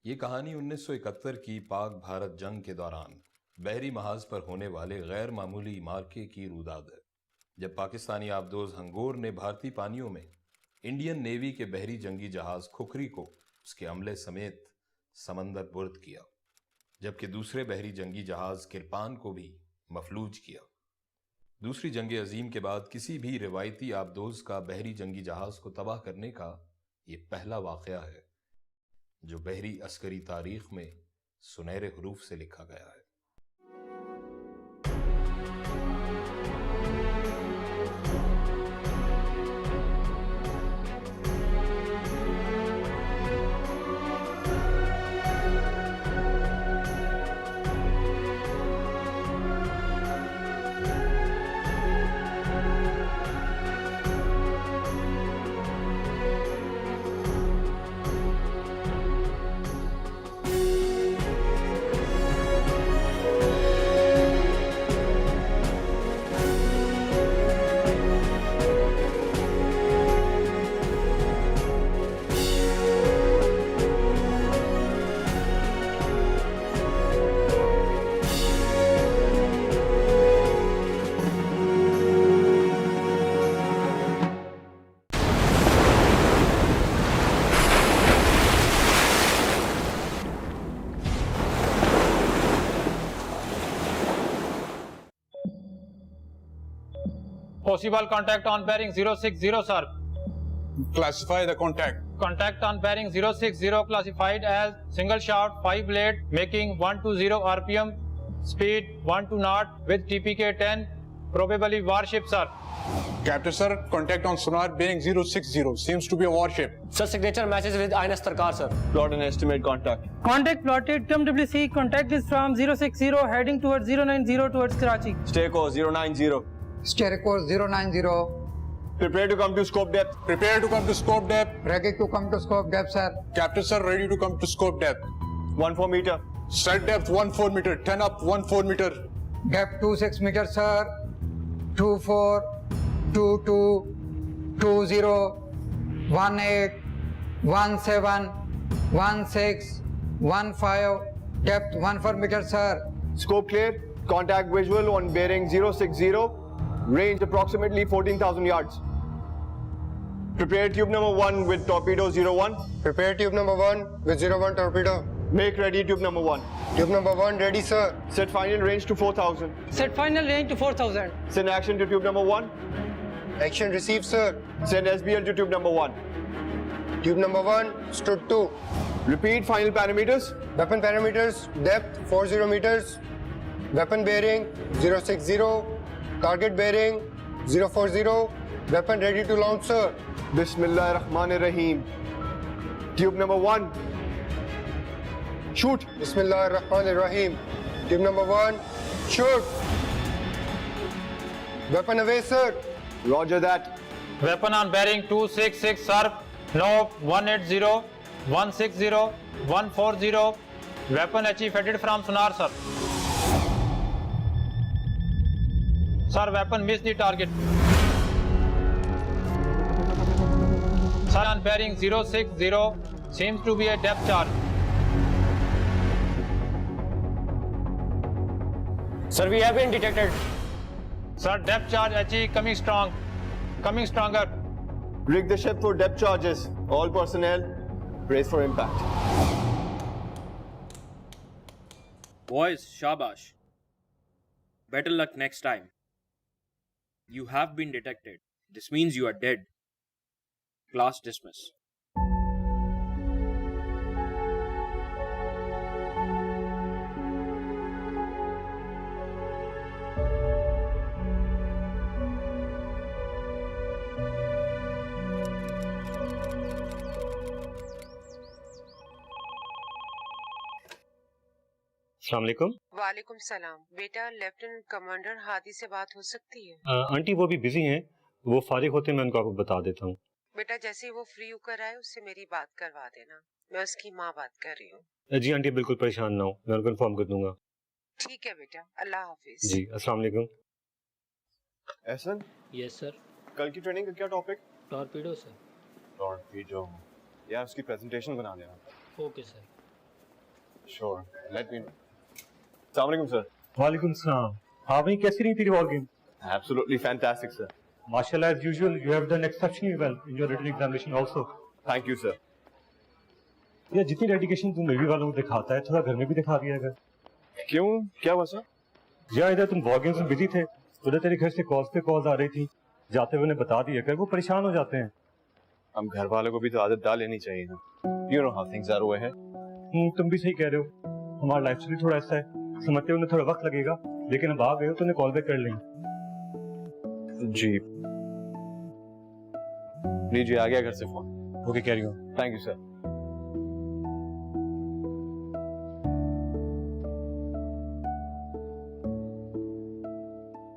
ये कहानी 1971 की पाक भारत जंग के दौरान बहरी महाज पर होने वाले गैर मामूली मार्के की रुदाद है, जब पाकिस्तानी आबदोज हंगोर ने भारतीय पानियों में इंडियन नेवी के बहरी जंगी जहाज खुखरी को उसके अमले समेत समंदर बुर्द किया, जबकि दूसरे बहरी जंगी जहाज किरपान को भी मफलूज किया। दूसरी जंग अजीम के बाद किसी भी रिवायती आबदोज का बहरी जंगी जहाज को तबाह करने का ये पहला वाक़या है जो बहरी अस्करी तारीख में सुनहरे हरूफ से लिखा गया है। Possible contact on bearing 060, sir. Classify the contact. Contact on bearing 060 classified as single shaft 5 blade making 120 RPM, speed 1 to knot with TPK 10, probably warship, sir. Captain sir, contact on sonar bearing 060. Seems to be a warship. Sir, signature matches with INS Tarkar, sir. Plot and estimate contact. Contact plotted, TMWC, contact is from 060 heading towards 090 towards Karachi. Stay course 090. Steer course 090. Prepare to come to scope depth. Prepare to come to scope depth. Ready to come to scope depth, sir. Captain sir, ready to come to scope depth. 14 meter. Set depth 14 meter. 10 up 14 meter. Depth 26 meters, sir. 24, 22, 20, 18, 17, 16, 15. Depth 14 meters, sir. Scope clear. Contact visual on bearing 060. Range approximately 14,000 yards. Prepare tube number 1 with torpedo 01. Prepare tube number 1 with 01 torpedo. Make ready tube number 1. Tube number 1 ready, sir. Set final range to 4,000. Set final range to 4000. Send action to tube number 1. Action received, sir. Send SBL to tube number 1. Tube number 1 stood 2. Repeat final parameters. Weapon parameters, depth 40 meters. Weapon bearing 060. Target bearing 040. Weapon ready to launch, sir. Bismillah ar-Rahman ar-Rahim. Tube number 1. Shoot. Bismillah ar-Rahman ar-Rahim. Tube number 1, shoot. Weapon away, sir. Roger that. Weapon on bearing 266, sir. No 180, 160, 140. Weapon achieve headed from sonar, sir. Sir, weapon missed the target. Sir, on bearing 060 seems to be a depth charge. Sir, we have been detected. Sir, depth charge achieve coming strong. Coming stronger. Rig the ship for depth charges. All personnel, brace for impact. Boys, shabash. Better luck next time. You have been detected. This means you are dead. Class dismiss. अस्सलामुअलैकुम। वालेकुम सलाम। बेटा, lieutenant commander Hadi से बात हो सकती है? Aunty वो भी बिजी हैं, वो फारिग होते मैं उनको आपको बता देता हूँ। बेटा, जैसे ही वो फ्री होकर आए उससे मेरी बात करवा देना। मैं उसकी माँ बात कर रही हूँ। जी आंटी, बिल्कुल परेशान ना हो, मैं उनको इन्फॉर्म कर दूंगा। ठीक है बेटा, अल्लाह हाफिज। जी अस्सलाम वालेकुम। एहसन? Yes sir. कल की ट्रेनिंग का क्या टॉपिक? Torpedo sir. टॉर्पीडो। यार उसकी प्रेजेंटेशन बना देना। Okay sir. Sure. Let me know. Assalamualaikum, sir. वालेकुम सलाम। हाँ भाई, कैसी रही तेरी wall game? Absolutely fantastic, sir. माशाल्लाह, as usual, you have done exceptionally well in your written examination also. Thank you, sir. यार जितनी डेडिकेशन तू नेवी वालों को दिखाता है, थोड़ा घर में भी दिखा दिया कर। क्यों? क्या हुआ, सर? यार इधर तुम वॉल गेम्स में बिजी थे, उधर तेरे घर से कॉल्स पे कॉल्स आ रही थी, जाते हुए उन्हें बता दिया कर, वो परेशान हो जाते हैं। हम घर वालों को भी तो आदत डाल लेनी चाहिए ना। You know how things are over here. तुम भी सही कह रहे हो, हमारा लाइफ स्टाइल थोड़ा ऐसा है, समझते उन्हें थोड़ा वक्त लगेगा, लेकिन अब आ गए हो तो उन्हें कॉल बैक कर लेंगे। जी। लीजिए, आ गया घर से phone. Okay, carry on. Thank you, sir.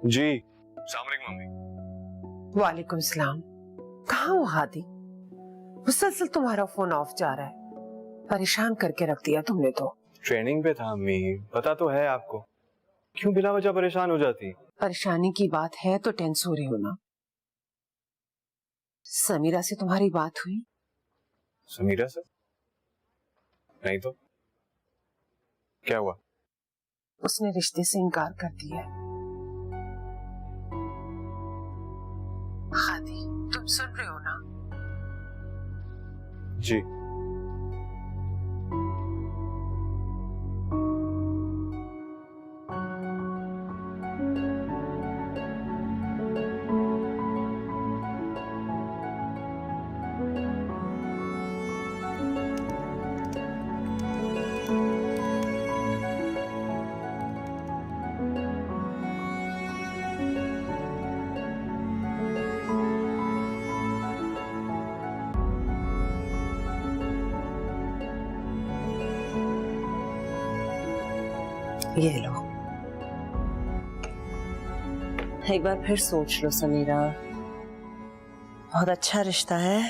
जी। अस्सलामुअलैकुम मम्मी। वालेकुम सलाम। कहाँ हो हादी? मुसलसल तुम्हारा फोन ऑफ जा रहा है, परेशान करके रख दिया तुमने तो। ट्रेनिंग पे था अम्मी, पता तो है आपको। क्यों बिना वजह परेशान हो जाती? परेशानी की बात है तो टेंस हो रही हो ना। समीरा से तुम्हारी बात हुई? समीरा से? नहीं तो क्या हुआ? उसने रिश्ते से इनकार कर दिया है। हादी, तुम सुन रहे हो ना? जी। ये लो, एक बार फिर सोच लो समीरा, बहुत अच्छा रिश्ता है।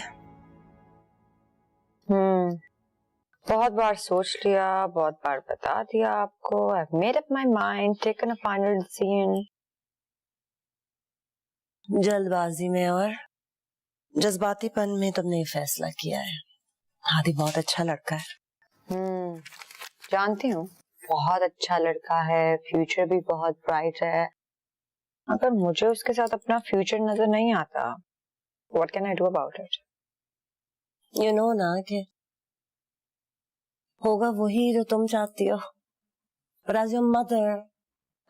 बहुत बार सोच लिया, बहुत बार बता दिया आपको। I've made up my mind, taken a final decision. जल्दबाजी में और जज्बातीपन में तुमने फैसला किया है। हादी बहुत अच्छा लड़का है। जानती हूँ, बहुत अच्छा लड़का है, फ्यूचर भी बहुत ब्राइट है। अगर मुझे उसके साथ अपना फ्यूचर नजर नहीं आता, what can I do about it? You know ना कि होगा वही जो तुम चाहती हो। But as your mother,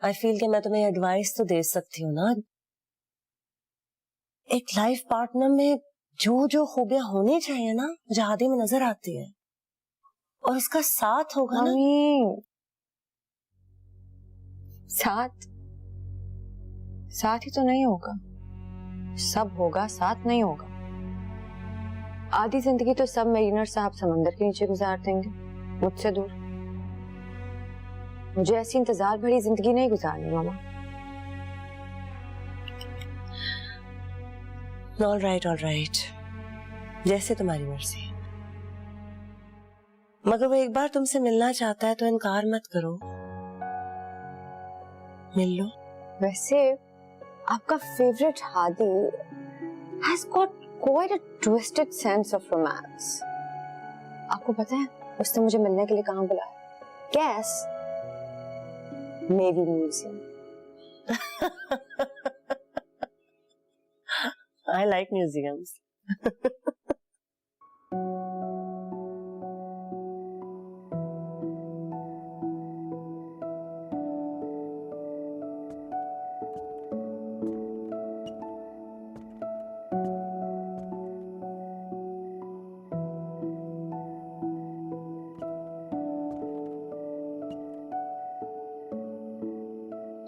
I feel कि मैं तुम्हें एडवाइस तो दे सकती हूँ ना। एक लाइफ पार्टनर में जो जो खूबियां होनी चाहिए ना, मुझे हादी में नजर आती है। और उसका साथ होगा ना। साथ ही तो नहीं होगा। सब होगा, साथ नहीं होगा। आधी जिंदगी तो सब मरीनर साहब समंदर के नीचे गुजार देंगे, मुझसे दूर। मुझे ऐसी इंतजार भरी जिंदगी नहीं गुजारनी मामा। ऑल राइट, जैसे तुम्हारी मर्जी। मगर वो एक बार तुमसे मिलना चाहता है तो इनकार मत करो, मिल लो। वैसे आपका favourite Hadi has got quite a twisted sense of romance. आपको पता है उसने मुझे मिलने के लिए कहाँ बुलाया? Guess? Navy Museum. I like museums.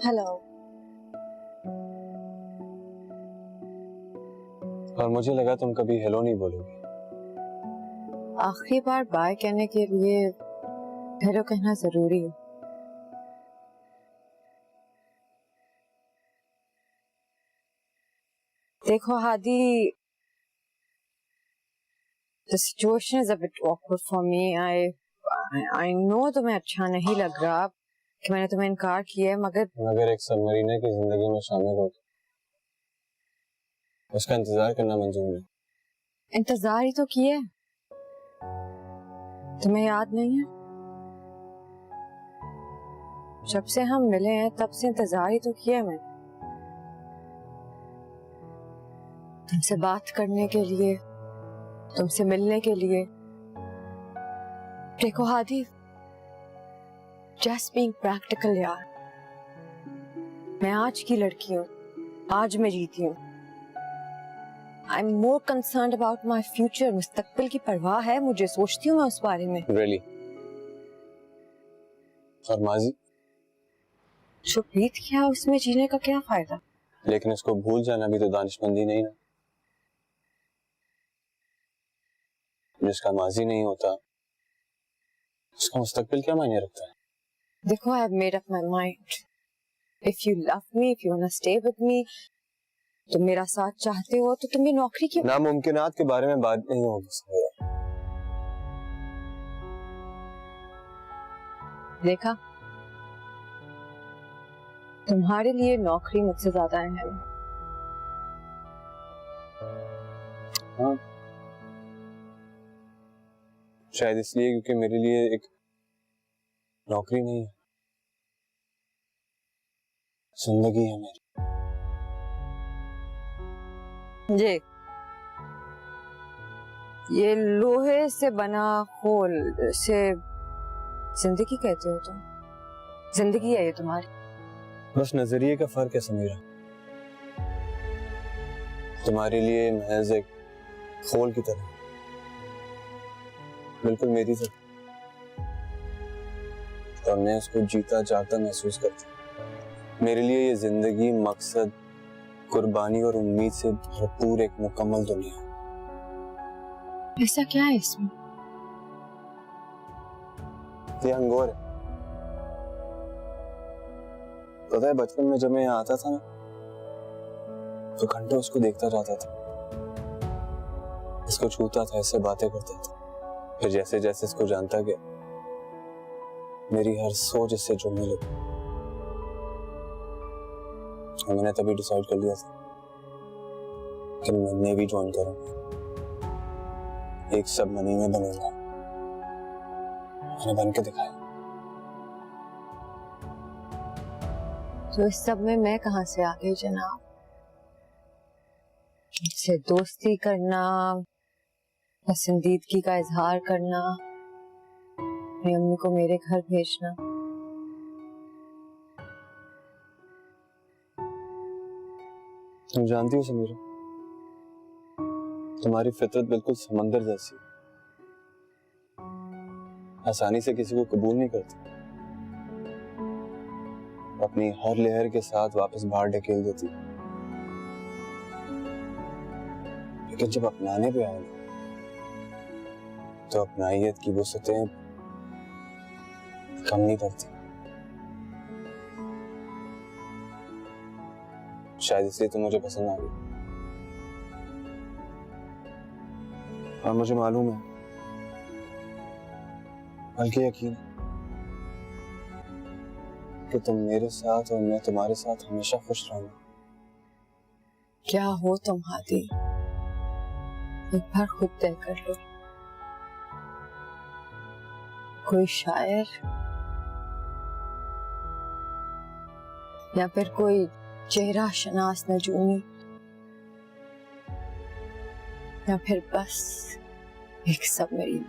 Hello. और मुझे लगा तुम कभी हेलो नहीं बोलोगी। आखिरी बार बाय कहने के लिए हेलो कहना जरूरी है। देखो Hadi, the situation is a bit awkward for me. I know तुम्हें अच्छा नहीं लग रहा कि मैंने तुम्हें इनकार किया है, मगर एक सबमरीनर की जिंदगी में शामिल हो उसका इंतजार करना मंजूर नहीं। इंतजार ही तो किया है। तुम्हें याद नहीं है जब से हम मिले हैं तब से इंतजार ही तो किया है मैंने, तुमसे बात करने के लिए, तुमसे मिलने के लिए। देखो हादी, जस्ट बीइंग प्रैक्टिकल यार, मैं आज की लड़की हूँ, आज मैं जीती हूँ। I am more concerned about my future. मुस्तकबिल की परवाह है मुझे, सोचती हूँ मैं उस बारे में। Really? और माजी? जो बीत गया उसमें जीने का क्या फायदा? लेकिन उसको भूल जाना भी तो दानिशमंदी नहीं ना। जिसका माजी नहीं होता उसका मुस्तकबिल क्या मायने रखता है? देखो, I have made up my mind. If you love me, if you want to stay with me, तुम मेरा साथ चाहते हो तो तुम ये नौकरी क्यों? नामुमकिनात के बारे में बात नहीं होगी। देखा, तुम्हारे लिए नौकरी मुझसे ज्यादा अहम है। हाँ, शायद इसलिए क्योंकि मेरे लिए एक नौकरी नहीं है, जिंदगी है मेरी। ये लोहे से बना खोल से जिंदगी कहते हो तुम? जिंदगी है ये तुम्हारी? बस नजरिए का फर्क है समीरा। तुम्हारे लिए महज एक खोल की तरह, बिल्कुल मेरी तरह, और मैं उसको जीता जागता महसूस करता हूँ। मेरे लिए ये जिंदगी मकसद, कुर्बानी और उम्मीद से भरपूर एक मुकम्मल दुनिया। ऐसा क्या है इसमें? ये अंगूर है। पता है, बचपन में जब मैं यहाँ आता था ना, तो घंटों उसको देखता जाता था, इसको छूता था, इससे बातें करता था। फिर जैसे जैसे इसको जानता गया, मेरी हर सोच इससे जुड़ने लगी। और मैंने तभी डिसाइड कर लिया था कि मैं नेवी ज्वाइन करूंगा, एक सबमरीन में बनूंगा। मैंने बन के दिखाया। तो इस सब में मैं कहां से आ गई जनाब? मुझसे दोस्ती करना, पसंदीदगी का इजहार करना, अपनी अम्मी को मेरे घर भेजना। तुम जानती हो समीरा, तुम्हारी फितरत बिल्कुल समंदर जैसी, आसानी से किसी को कबूल नहीं करती, अपनी हर लहर के साथ वापस बाहर ढकेल देती। लेकिन जब अपनाने पे आए तो अपनाइयत की वुसअतें कम नहीं करती। शायद इसलिए तो मुझे पसंद आ गई। और मुझे मालूम है, बल्कि यकीन, कि तुम मेरे साथ और मैं तुम्हारे साथ हमेशा खुश रहूंगा। क्या हो तुम हादी? एक बार खुद तय कर लो। कोई शायर या फिर कोई चेहरा शनास नजूमी, या फिर बस एक सबमरीन।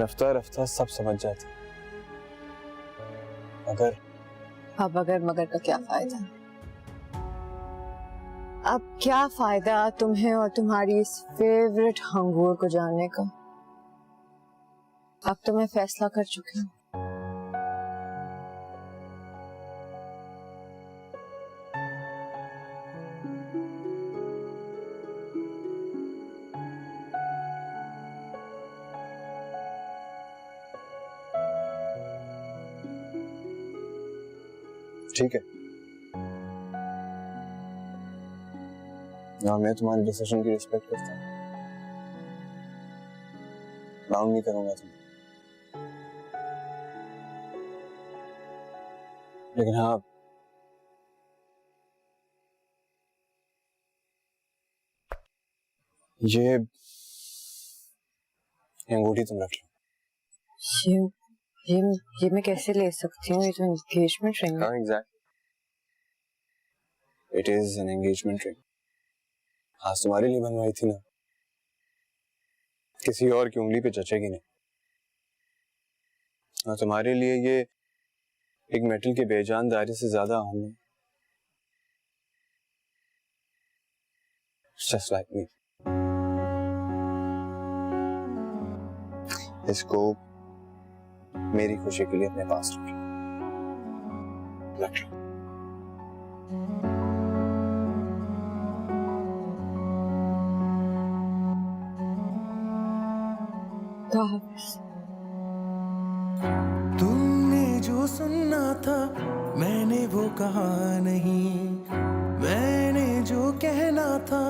रफ्ता रफ्ता सब समझ जाती। अगर अब अगर मगर का क्या फायदा? अब क्या फायदा तुम्हें और तुम्हारी इस फेवरेट हंगूर को जानने का? अब तो मैं फैसला कर चुकी हूँ। ठीक है, मैं तुम्हारे डिसीजन की रिस्पेक्ट करता हूँ। मांग नहीं करूंगा तुम, लेकिन हाँ, ये अंगूठी तुम रख लो। ये मैं कैसे ले सकती हूँ? ये तो एंगेजमेंट रिंग है। Exact, it is an engagement ring. आज तुम्हारे लिए बनवाई थी ना, किसी और की उंगली पे जचेगी नहीं। और तुम्हारे लिए ये एक मेटल के बेजान दायरे से ज्यादा अहम है। Just like me. इसको मेरी खुशी के लिए अपने पास रख लो। तुमने जो सुनना था मैंने वो कहा नहीं, मैंने जो कहना था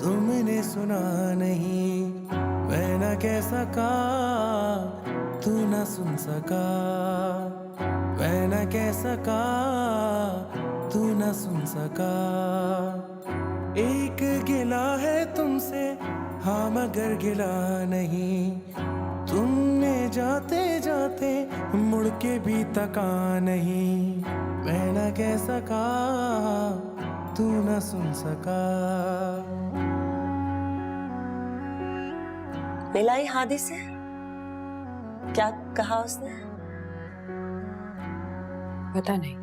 तुमने सुना नहीं। मैं न कह सका तू न सुन सका, मैं न कह सका तू न सुन सका। एक गिला है तुमसे हाँ मगर गिला नहीं, तुमने जाते जाते मुड़ के भी तका नहीं। मैं न कह सका तू न सुन सका। मिलाई हादी से? क्या कहा उसने? पता नहीं।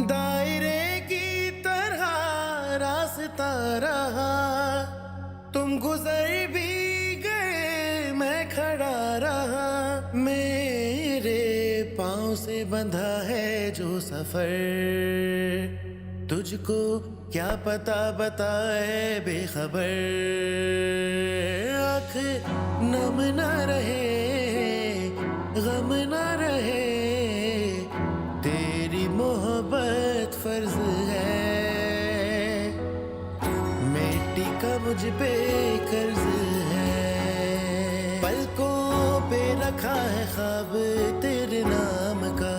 दायरे की तरह रास्ता रहा, तुम गुजर भी गए मैं खड़ा रहा। मेरे पाँव से बंधा है जो सफर, तुझको क्या पता बताए बेखबर। आँख नम न रहे गम न रहे, तेरी मोहब्बत फर्ज है, मिट्टी का मुझ पे कर्ज है। पलकों पे रखा है ख्वाब तेरे नाम का,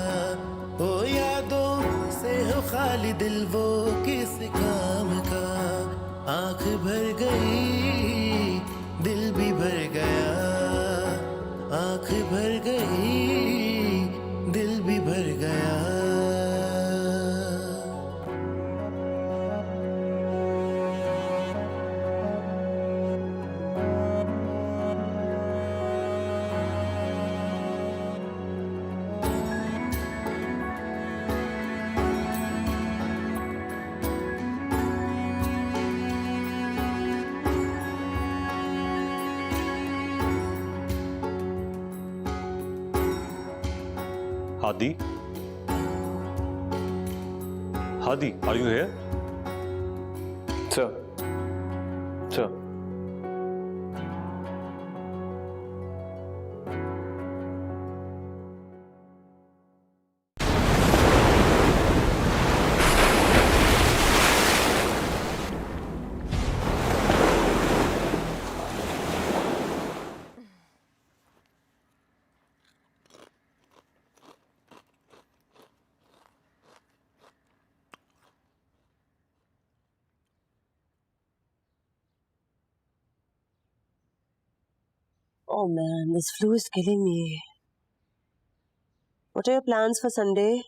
ओ यादों से हो खाली दिल वो किस काम का। आंख भर गई दिल भी भर गया, आंख भर गई दिल भी भर गया। Hadi? Hadi, are you here? Sir. Sir. Oh man, this flu is killing me. What are your plans for Sunday?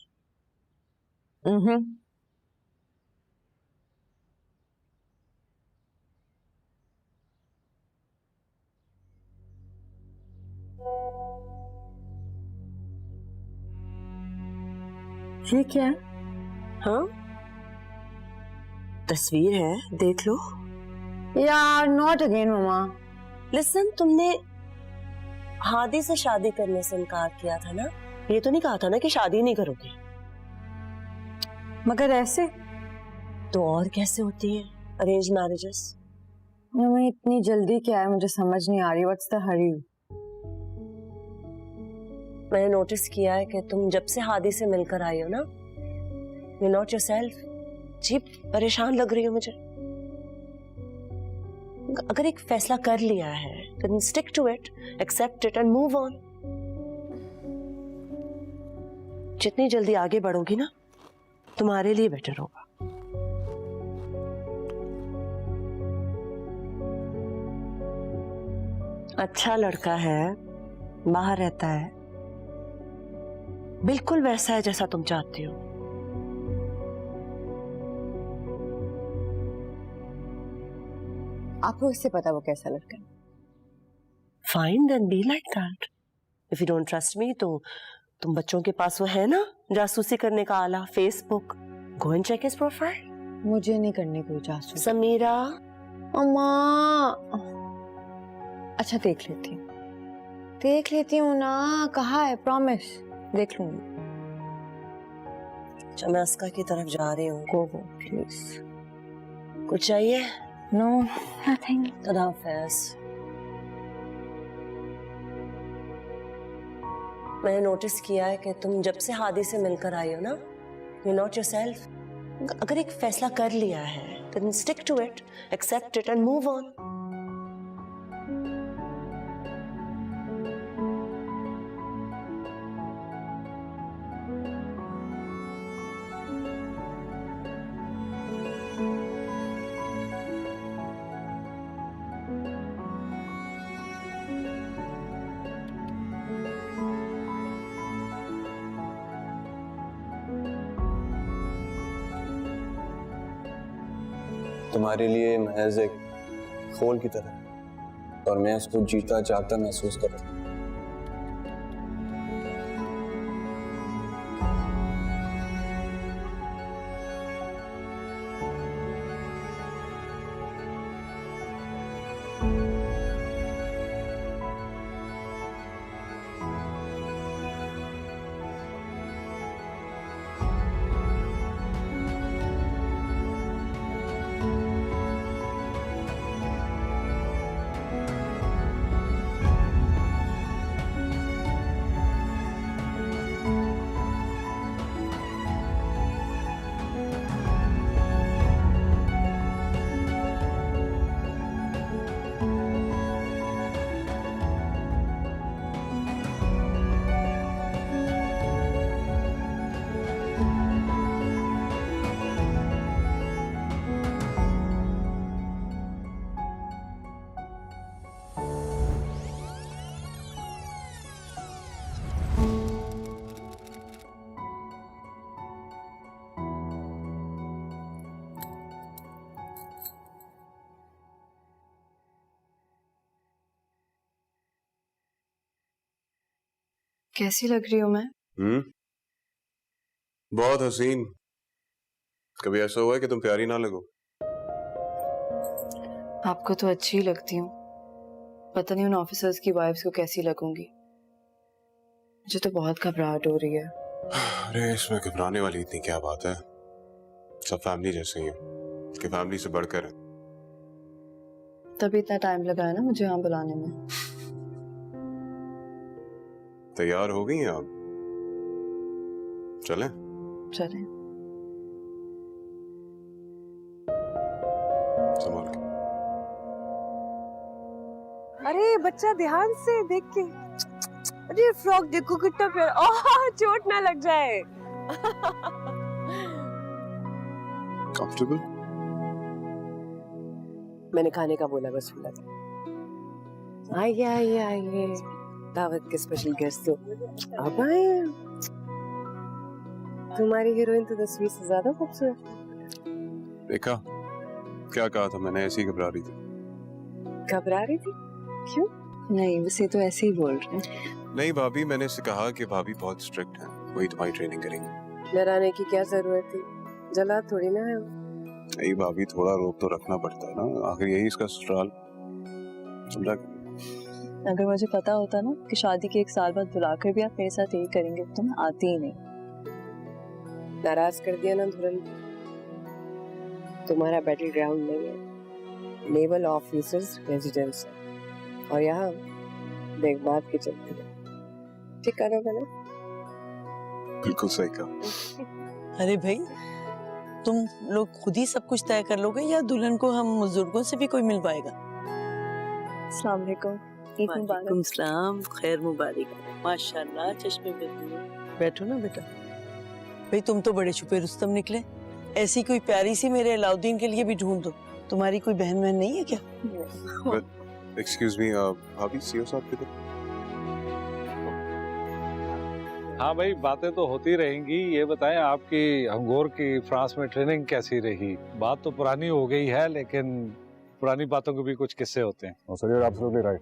ये क्या है? हाँ? तस्वीर है, देख लो। यार नॉट अगेन ममा। लिसन, तुमने हादी से शादी करने से इनकार किया था ना? ये तो नहीं कहा था ना कि शादी नहीं करोगे? मगर ऐसे तो और कैसे होती है अरेंज मैरिजेस? मम्मी इतनी जल्दी क्या है, मुझे समझ नहीं आ रही। व्हाट्स द हरी? मैंने नोटिस किया है कि तुम जब से हादी से मिलकर आई हो ना, यू नॉट योरसेल्फ। जी परेशान लग रही हो मुझे। अगर एक फैसला कर लिया है then stick to it, accept it and move on. जितनी जल्दी आगे बढ़ोगी ना, तुम्हारे लिए बेटर होगा। अच्छा लड़का है, बाहर रहता है, बिल्कुल वैसा है जैसा तुम चाहती हो। आपको इससे पता वो कैसा लड़का है? Fine, then be like that. If you don't trust me, तो तुम बच्चों के पास वो है ना जासूसी करने का आला, Facebook. Go and check his profile. मुझे नहीं करनी कोई जासूसी। समीरा, अम्मा, अच्छा देख लेती हूँ ना, कहा है, प्रॉमिस देख लूंगी। अच्छा मैं अस्का की तरफ जा रही हूँ। Go please. कुछ चाहिए? No nothing. खुदा हाफिज़। मैंने नोटिस किया है कि तुम जब से हादी से मिलकर आई हो ना, यू नॉट योरसेल्फ। अगर एक फैसला कर लिया है, then stick to it, accept it and move on. तुम्हारे लिए महज एक खोल की तरह, और मैं उसको जीता जागता महसूस कर रहा हूँ। कैसी लग रही हूँ मैं? बहुत हसीन। कभी ऐसा हुआ है कि तुम प्यारी ना लगो? आपको तो अच्छी लगती हूँ, पता नहीं उन ऑफिसर्स की वाइफ्स को कैसी लगूंगी। मुझे तो बहुत घबराहट हो रही है। अरे इसमें घबराने वाली इतनी क्या बात है, सब फैमिली जैसे ही है, कि फैमिली से बढ़कर है। तभी इतना टाइम लगा है ना मुझे यहाँ बुलाने में। तैयार हो गई हैं आप? चलें? चलें। संभाल के। अरे बच्चा ध्यान से देख के। अरे फ्रॉक देखो कितना प्यारा। ओह चोट ना लग जाए। कंफर्टेबल? मैंने खाने का बोला, बस बोला था। आइए आइए आइए, दावत के स्पेशल गेस्ट तो अब आए हैं। तुम्हारी हीरोइन तो तस्वीर से ज्यादा खूबसूरत। देखा क्या कहा था मैंने, ऐसी घबरा रही थी। घबरा रही थी? क्यों? नहीं, बस ये तो ऐसे ही बोल रहे हैं। नहीं भाभी, मैंने इससे कहा कि भाभी बहुत स्ट्रिक्ट है, वही तुम्हारी ट्रेनिंग करेंगे। डराने की क्या जरूरत थी, जला थोड़ी ना है। नहीं भाभी, थोड़ा रोक तो रखना पड़ता है ना, आखिर यही इसका ससुराल। समझा? अगर मुझे पता होता ना कि शादी के 1 साल बाद बुलाकर भी आप मेरे साथ यही करेंगे तो मैं आती ही नहीं। नाराज कर दिया ना धुरन। तुम्हारा बैटल ग्राउंड नहीं है, नेवल ऑफिसर्स रेजिडेंस है, और यहाँ देखभाल की चलती है। ठीक करोगे ना? बिल्कुल सही कहा। अरे भाई, तुम लोग खुद ही सब कुछ तय कर लोगे या दुल्हन को हम बुजुर्गों से भी कोई मिलवाएगा? अस्सलाम वालेकुम। ईद मुबारक। वालेकुम सलाम, खैर मुबारक। माशाल्लाह, चश्मे में बैठो ना बेटा। भाई तुम तो बड़े छुपे रुस्तम निकले। ऐसी कोई प्यारी सी मेरे अलाउद्दीन के लिए भी ढूंढ दो। तुम्हारी कोई बहन बहन नहीं है क्या? एक्सक्यूज मी, भाभी सीओ साहब किधर? हाँ भाई, बातें तो होती रहेंगी। ये बताएं, आपकी अंगोर की फ्रांस में ट्रेनिंग कैसी रही? बात तो पुरानी हो गई है, लेकिन पुरानी बातों के भी कुछ किस्से होते हैं। Sir, you are absolutely right.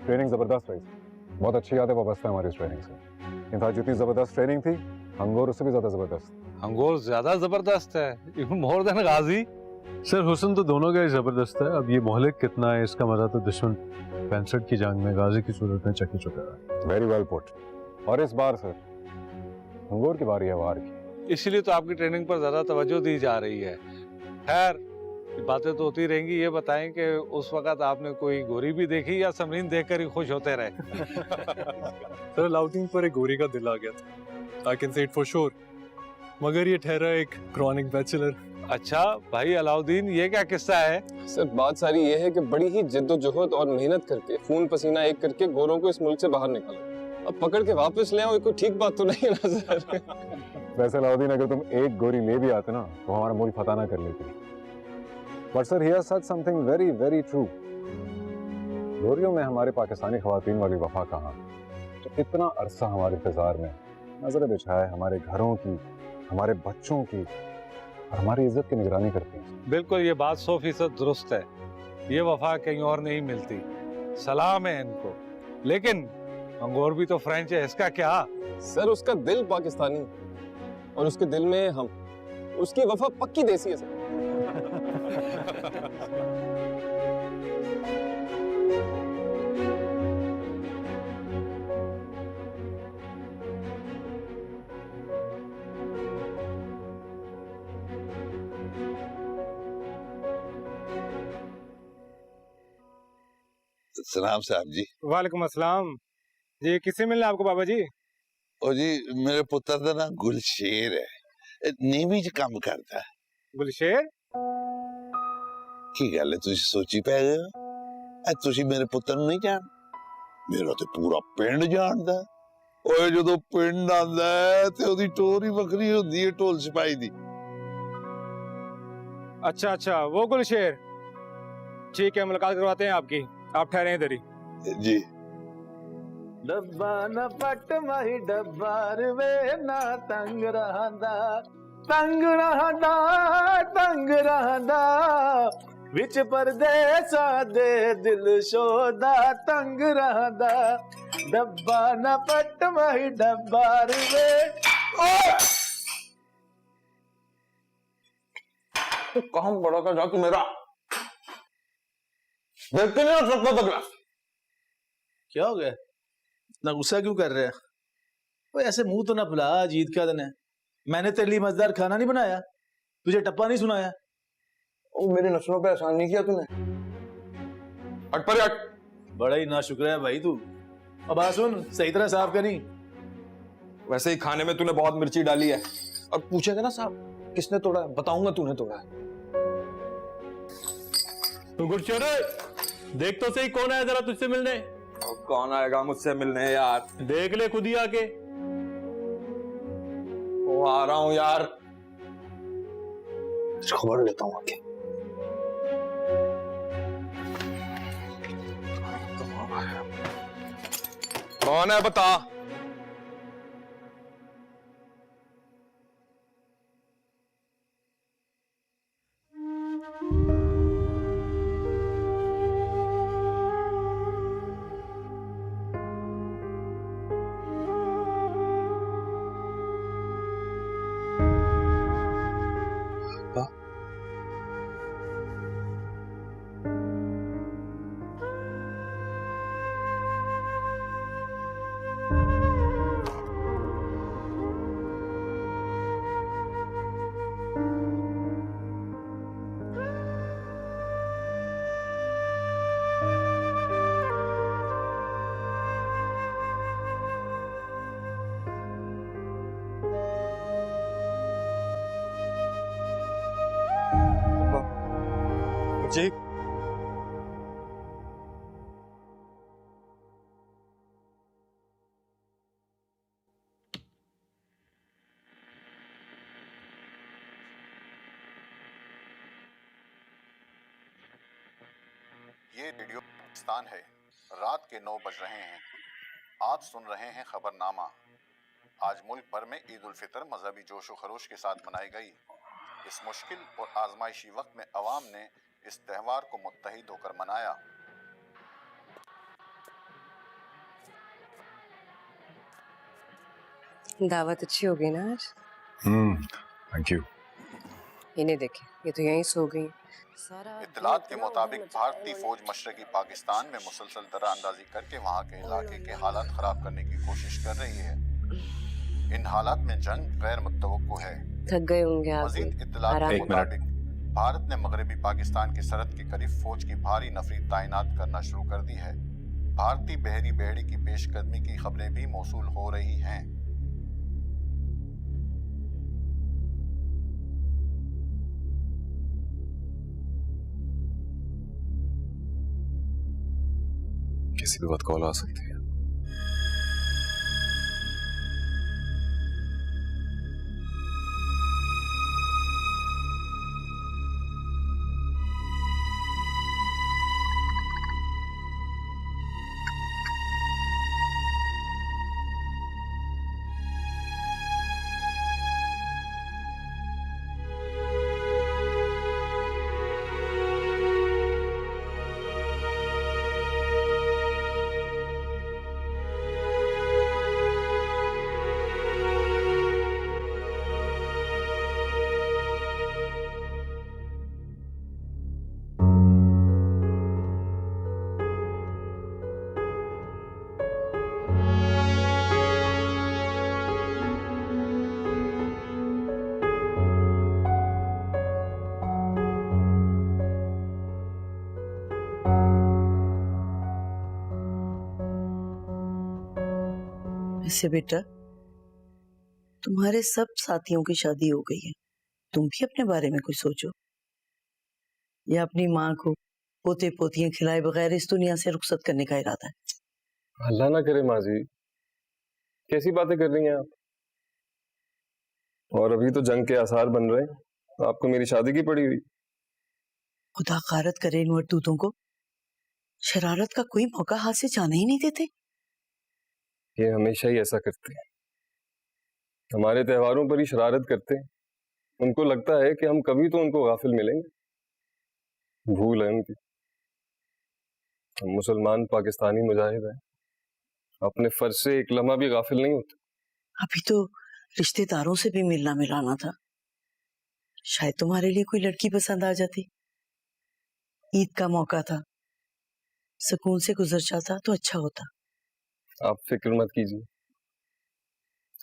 Training जबरदस्त रही, बहुत अच्छी यादें वाबस्ता है हमारी इस ट्रेनिंग से। इनफैक्ट जितनी जबरदस्त ट्रेनिंग थी, अंगोर उससे भी ज्यादा जबरदस्त। अंगोर ज्यादा जबरदस्त है, इवन मोर देन गाजी। सर, हुस्न तो दोनों का ही जबरदस्त है। अब ये मोहलिक कितना है इसका मजा तो दुश्मन 65 की जंग में गाजी की सूरत में चख चुका है। Very well put. और इस बार सर अंगोर की बारी है वार की। इसीलिए तो आपकी ट्रेनिंग पर ज्यादा तवज्जो दी जा रही है। खैर, बातें तो होती रहेंगी। ये बताएं कि उस वक्त आपने कोई गोरी भी देखी या समरीन देखकर ही खुश होते रहे? सर, अलाउद्दीन पर एक गोरी का दिल आ गया था। I can say it for sure. मगर ये ठहरा एक क्रॉनिक बैचलर। अच्छा भाई अलाउद्दीन, ये क्या किस्सा है? सर, बात सारी ये है कि बड़ी ही जिद्दोजहद और मेहनत करके खून पसीना एक करके गोरों को इस मुल्क से बाहर निकाला। अब पकड़ के वापस ले आओ, कोई ठीक बात तो नहीं है ना सर? वैसे अलाउद्दीन, अगर तुम एक गोरी ले भी आते ना तो हमारा मुल्क फतह ना कर लेती। But sir, here such something very very true. गोरियों में हमारे पाकिस्तानी खवातीन वाली वफा कहाँ? तो इतना अरसा हमारे इंतजार में नजर बिछाए हमारे घरों की, हमारे बच्चों की और हमारी इज्जत की निगरानी करती हैं। बिल्कुल, ये बात 100% दुरुस्त है। ये वफा कहीं और नहीं मिलती। सलाम है इनको। लेकिन अंगोर भी तो फ्रेंच है, इसका क्या? सर, उसका दिल पाकिस्तानी और उसके दिल में हम। उसकी वफा पक्की देसी है सर। सलाम साहब जी। वालेकुम अस्सलाम जी। किससे मिलना आपको बाबा जी? ओ जी, मेरे पुत्र का ना गुलशेर है, नीवी च काम करता है। गुलशेर? की गल है, तुसी सोची पै गए हो? तुसी मेरे पुत्र ਨੂੰ नहीं जान? मेरा तो पूरा पिंड जानदा है। ओए ਜਦੋਂ ਪਿੰਡ ਆਂਦਾ ਹੈ ਤੇ ਉਹਦੀ ਟੋਰ ਹੀ ਵੱਖਰੀ ਹੁੰਦੀ ਹੈ ਢੋਲ ਸਿਪਾਹੀ ਦੀ। अच्छा अच्छा, वो गुलशेर। ठीक है, मुलाकात करवाते हैं आपकी। आप ठहरे इधर ही जी। डब्बा न पट माही डब्बा वे ना तंग रहंदा, तंग रहंदा, तंग रहंदा, विच परदेसा दे दिल शोदा तंग रहंदा, डब्बा न पट माही डब्बा वे। कहाँ बड़ा था जाके मेरा देख के नहीं हो सकता था ग्लास। क्या हो गया? इतना गुस्सा क्यों कर रहे हैं? वो ऐसे मुंह तो ना फुला, जीत का दिन है। मैंने तेरे लिए मजेदार खाना नहीं बनाया? तुझे टप्पा नहीं सुनाया? ओ, मेरे नस्लों पे एहसान नहीं किया तूने। हट पर हट। बड़ा ही नाशुक्र है भाई तू। अब आ सुन, सही तरह साफ करी। वैसे ही खाने में तूने बहुत मिर्ची डाली है। और पूछेगा ना साहब किसने तोड़ा है, बताऊंगा तूने तोड़ा है। तो गुरशेर, देख तो सही कौन आया जरा तुझसे मिलने। कौन आएगा मुझसे मिलने यार? देख ले खुद ही आके। वो आ रहा हूं यार, खबर लेता हूं आके। कौन है बता? जी। ये रेडियो पाकिस्तान है। रात के 9 बज रहे हैं। आप सुन रहे हैं खबरनामा। आज मुल्क भर में ईद उल फितर मजहबी जोशो खरोश के साथ मनाई गई। इस मुश्किल और आजमाइशी वक्त में अवाम ने इस त्यौहार को मुत्तहिद होकर मनाया। दावत अच्छी हो गई ना आज? Thank you. इन्हें देखे, ये तो यहीं सो गई। इत्तलात के मुताबिक भारतीय फौज मशरकी पाकिस्तान में मुसलसल दराअंदाजी करके वहाँ के इलाके के हालात खराब करने की कोशिश कर रही है। इन हालात में जंग गैर मुतवक्को है। थक गए होंगे आप। मजीद इत्तलात के मुताबिक भारत ने मगरबी पाकिस्तान की सरहद के करीब फौज की भारी नफरी तैनात करना शुरू कर दी है। भारतीय बहरी बेड़े की पेशकदमी की खबरें भी मौसूल हो रही हैं। किसी भी वक्त कॉल आ सकती है। वैसे बेटा, तुम्हारे सब साथियों की शादी हो गई है, तुम भी अपने बारे में कुछ सोचो। या अपनी माँ को पोते पोतियां खिलाए बगैर इस दुनिया से रुखसत करने का इरादा है? अल्लाह ना करे माँ जी, कैसी बातें कर रही हैं आप? और अभी तो जंग के आसार बन रहे हैं, आपको मेरी शादी की पड़ी हुई। खुदा गारत करे इन मरदूतों को, शरारत का कोई मौका हाथ से जाने ही नहीं देते। ये हमेशा ही ऐसा करते हैं, हमारे त्योहारों पर ही शरारत करते हैं। उनको लगता है कि हम कभी तो उनको गाफिल मिलेंगे। भूल है उनकी। हम मुसलमान पाकिस्तानी मुजाहिद हैं, अपने फर्ज से एक लम्हा भी गाफिल नहीं होते। अभी तो रिश्तेदारों से भी मिलना मिलाना था, शायद तुम्हारे लिए कोई लड़की पसंद आ जाती। ईद का मौका था, सुकून से गुजर जाता तो अच्छा होता। आप फिक्र मत कीजिए,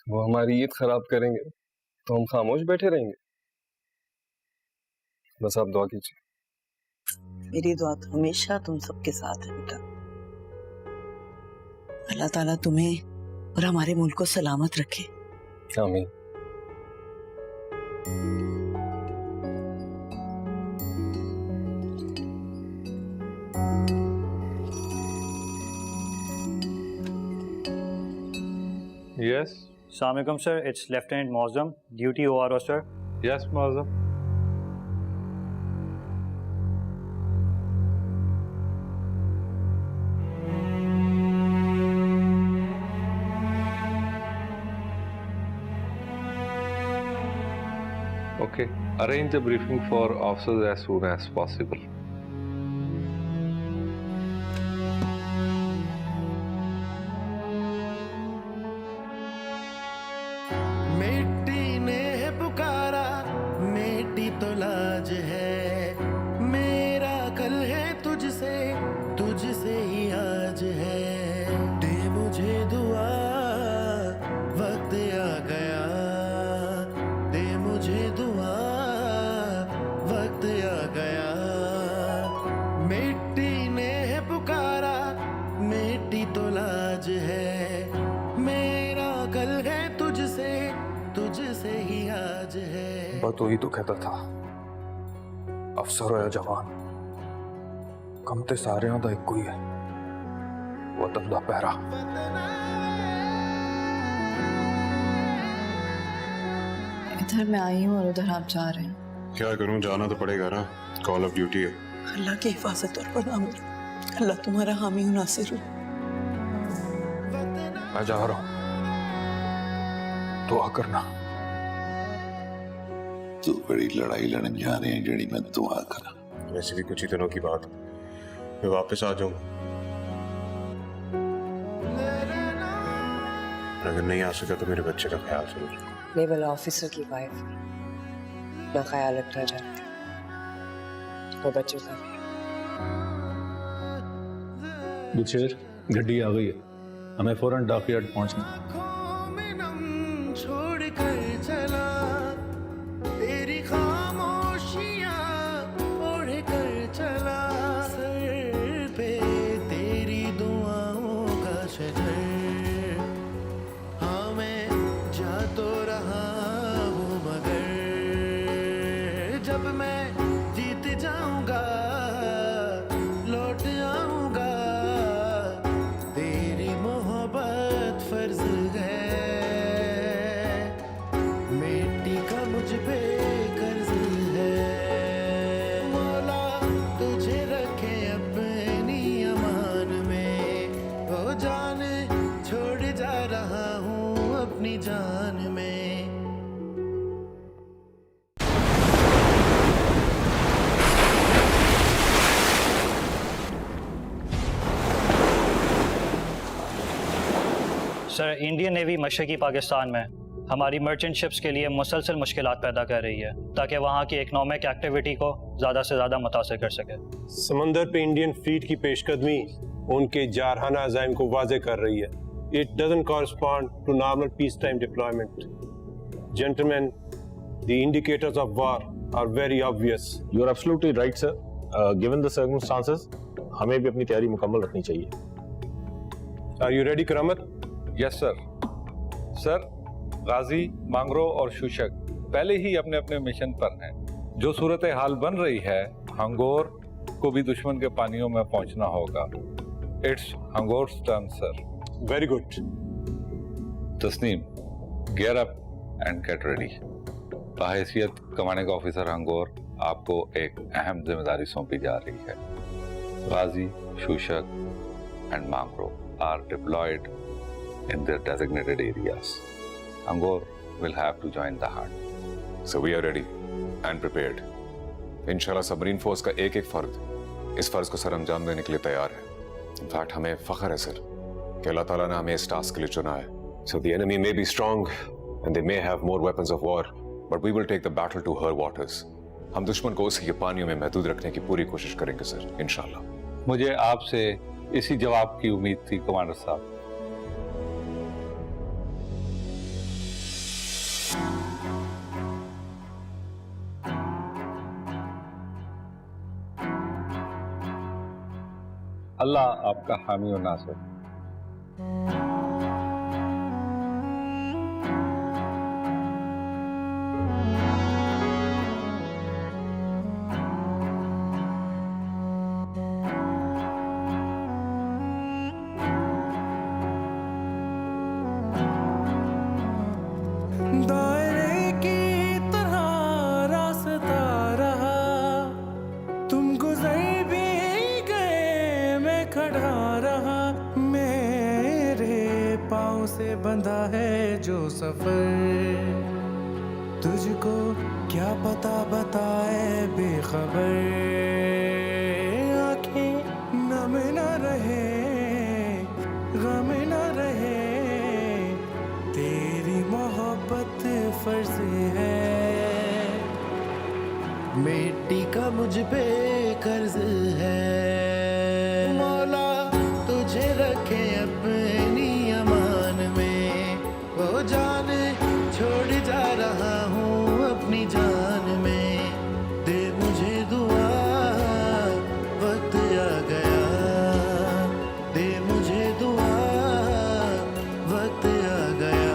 वो हमारी ईद खराब करेंगे तो हम खामोश बैठे रहेंगे। बस आप दुआ कीजिए। मेरी दुआ तो हमेशा तुम सबके साथ है बेटा। अल्लाह ताला तुम्हें और हमारे मुल्क को सलामत रखे। आमीन। Yes. Assalamualaikum sir, it's Lieutenant Mozam, duty ORO sir. Yes, Mozam. Okay, arrange a briefing for officers as soon as possible. मिट्टी ने पुकारा, मिट्टी तो लाज है। मेरा कल है तुझसे, तुझसे ही आज है। दे मुझे दुआ, वक्त आ गया। दे मुझे दुआ, वक्त आ गया। मिट्टी ने पुकारा, मिट्टी तो लाज है। मेरा कल है तुझसे, तुझसे ही आज है। तो ही तो कहता था, अफसर होया जवान, कम ते सारे दा इक्को ही है, वतन दा पहरा। इधर मैं आई हूँ और उधर आप जा रहे हैं। क्या करूं, जाना तो पड़ेगा ना, कॉल ऑफ ड्यूटी है। अल्लाह की हिफाजत और पनाह मिले। अल्लाह तुम्हारा हामी नासिर हो। मैं जा रहा हूं, दुआ करना। तू बड़ी लड़ाई लड़न जा रहे हैं जड़ी मैं दुआ करा। वैसे भी कुछ ही दिनों की बात, मैं वापस आ जाऊंगा। अगर नहीं आ सका तो मेरे बच्चे का ख्याल जरूर। नेवल ऑफिसर की वाइफ ना ख्याल रखना चाहती, वो बच्चों का भी। बुशेर, गड्डी आ गई है, हमें फौरन डॉकयार्ड पहुंचना। छोड़ कर चला तेरी खामोशियां ओढ़ कर चला, सर पे तेरी दुआओं का शजर। हाँ मैं जा तो रहा हूँ मगर जब मैं जीत जाऊंगा लौट आऊंगा, तेरी मोहब्बत फर्ज है, मिट्टी का मुझ पे कर्ज है। मौला तुझे रखे अपनी अमान में, वो जान छोड़ जा रहा हूँ अपनी जान में। सर, इंडियन नेवी मशरकी पाकिस्तान में हमारी मर्चेंट शिप्स के लिए मुसलसल मुश्किलात पैदा कर रही है ताकि वहाँ की इकोनॉमिक एक्टिविटी को ज़्यादा से ज़्यादा मुतासर कर सके। समंदर पे इंडियन फ्लीट की पेशकदमी उनके जारहाना अज़ाइम को वाज़े कर रही है। It doesn't correspond to normal peacetime deployment. Gentlemen, the indicators of war are very obvious. You are absolutely right, sir. Given the circumstances, हमें भी अपनी तैयारी मुकम्मल रखनी चाहिए। Are you ready, Karamat? Yes sir. Sir, Ghazi, Mangro और शूशक पहले ही अपने अपने मिशन पर हैं। जो सूरत हाल बन रही है, हंगोर को भी दुश्मन के पानियों में पहुंचना होगा। It's Hangor's turn sir. Very good. Tasneem, gear up and get ready. बहैसियत कमांडिंग ऑफिसर हंगोर आपको एक अहम जिम्मेदारी सौंपी जा रही है। Ghazi, Shushuk and Mangro are deployed in their designated areas. Angor will have to join the hunt. So we are ready and prepared. इंशाल्लाह सबरीन फोर्स का एक एक फर्द इस फर्ज को सर अंजाम देने के लिए तैयार है। इनफैक्ट हमें फख्र है सर कि अल्लाह ताला ने हमें इस टास्क के लिए चुना है। So the enemy may be strong and they may have more weapons of war, but we will take the battle to her waters. हम दुश्मन को उसी के पानियों में महदूद रखने की पूरी कोशिश करेंगे सर, इंशाल्लाह। मुझे आपसे इसी जवाब की उम्मीद थी कमांडर साहब। अल्लाह आपका हामी और नासिर। दायरे की तरह रास्ता रहा, तुम गुजर भी गए, मैं खड़ा रहा। मेरे पाँव से बंधा है जो सफर, तुझको क्या पता बताए बेखबर। आंखें नम न रहे, गम न रहे, तेरी मोहब्बत फर्ज है, मिट्टी का मुझ पे कर्ज है। मौला तुझे रखे अपनी अमान में, वो जान छोड़ जा रहा हूँ अपनी जान में। दे मुझे दुआ, वक्त आ गया, दे मुझे दुआ, वक्त आ गया।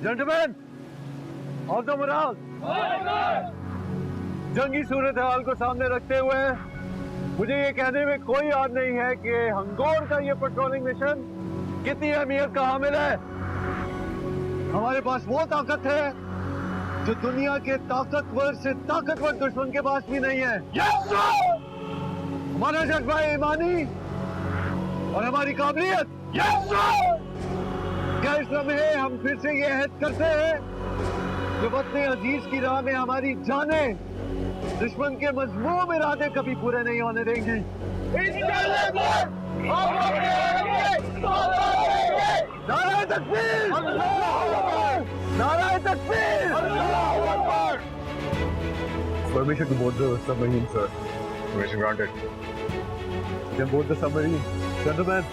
Gentlemen, of the morale. जंगी सूरत हाल को सामने रखते हुए मुझे ये कहने में कोई याद नहीं है कि हंगोर का ये पेट्रोलिंग मिशन कितनी अहमियत का हामिल है। हमारे पास वो ताकत है जो दुनिया के ताकतवर से ताकतवर दुश्मन के पास भी नहीं है। हमारा जज्बा ईमानी और हमारी काबिलियत। क्या इस लम्हे हम फिर से ये अहद करते हैं जो वतन अजीज की राह में हमारी जानें दुश्मन के मजमूम इरादे कभी पूरे नहीं होने देंगी। नारे तकबीर! नारे तकबीर! Permission to board the submarine, sir. Permission granted. You can board the submarine. Gentlemen.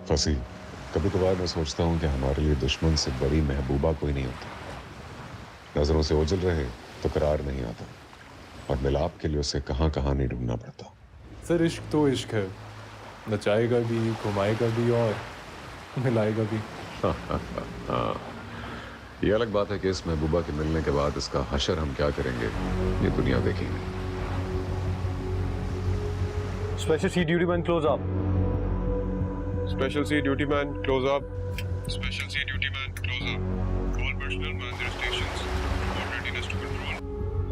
फंसी, कभी कभार मैं सोचता हूँ कि हमारे लिए दुश्मन से बड़ी महबूबा कोई नहीं होता। नजरों से ओझल रहे तो करार नहीं आता, और मिलाप के लिए उसे कहाँ कहाँ नहीं ढूंढना पड़ता। सर इश्क तो इश्क है, नचाएगा भी, घुमाएगा भी और मिलाएगा भी। हाँ, ये अलग बात है कि इस महबूबा के मिलने के बाद इसका हशर हम क्या करेंगे ये दुनिया देखेगी। Special C duty man close up. Special C duty man close up. Special C duty man close up. All personnel man their stations. Report readiness to control.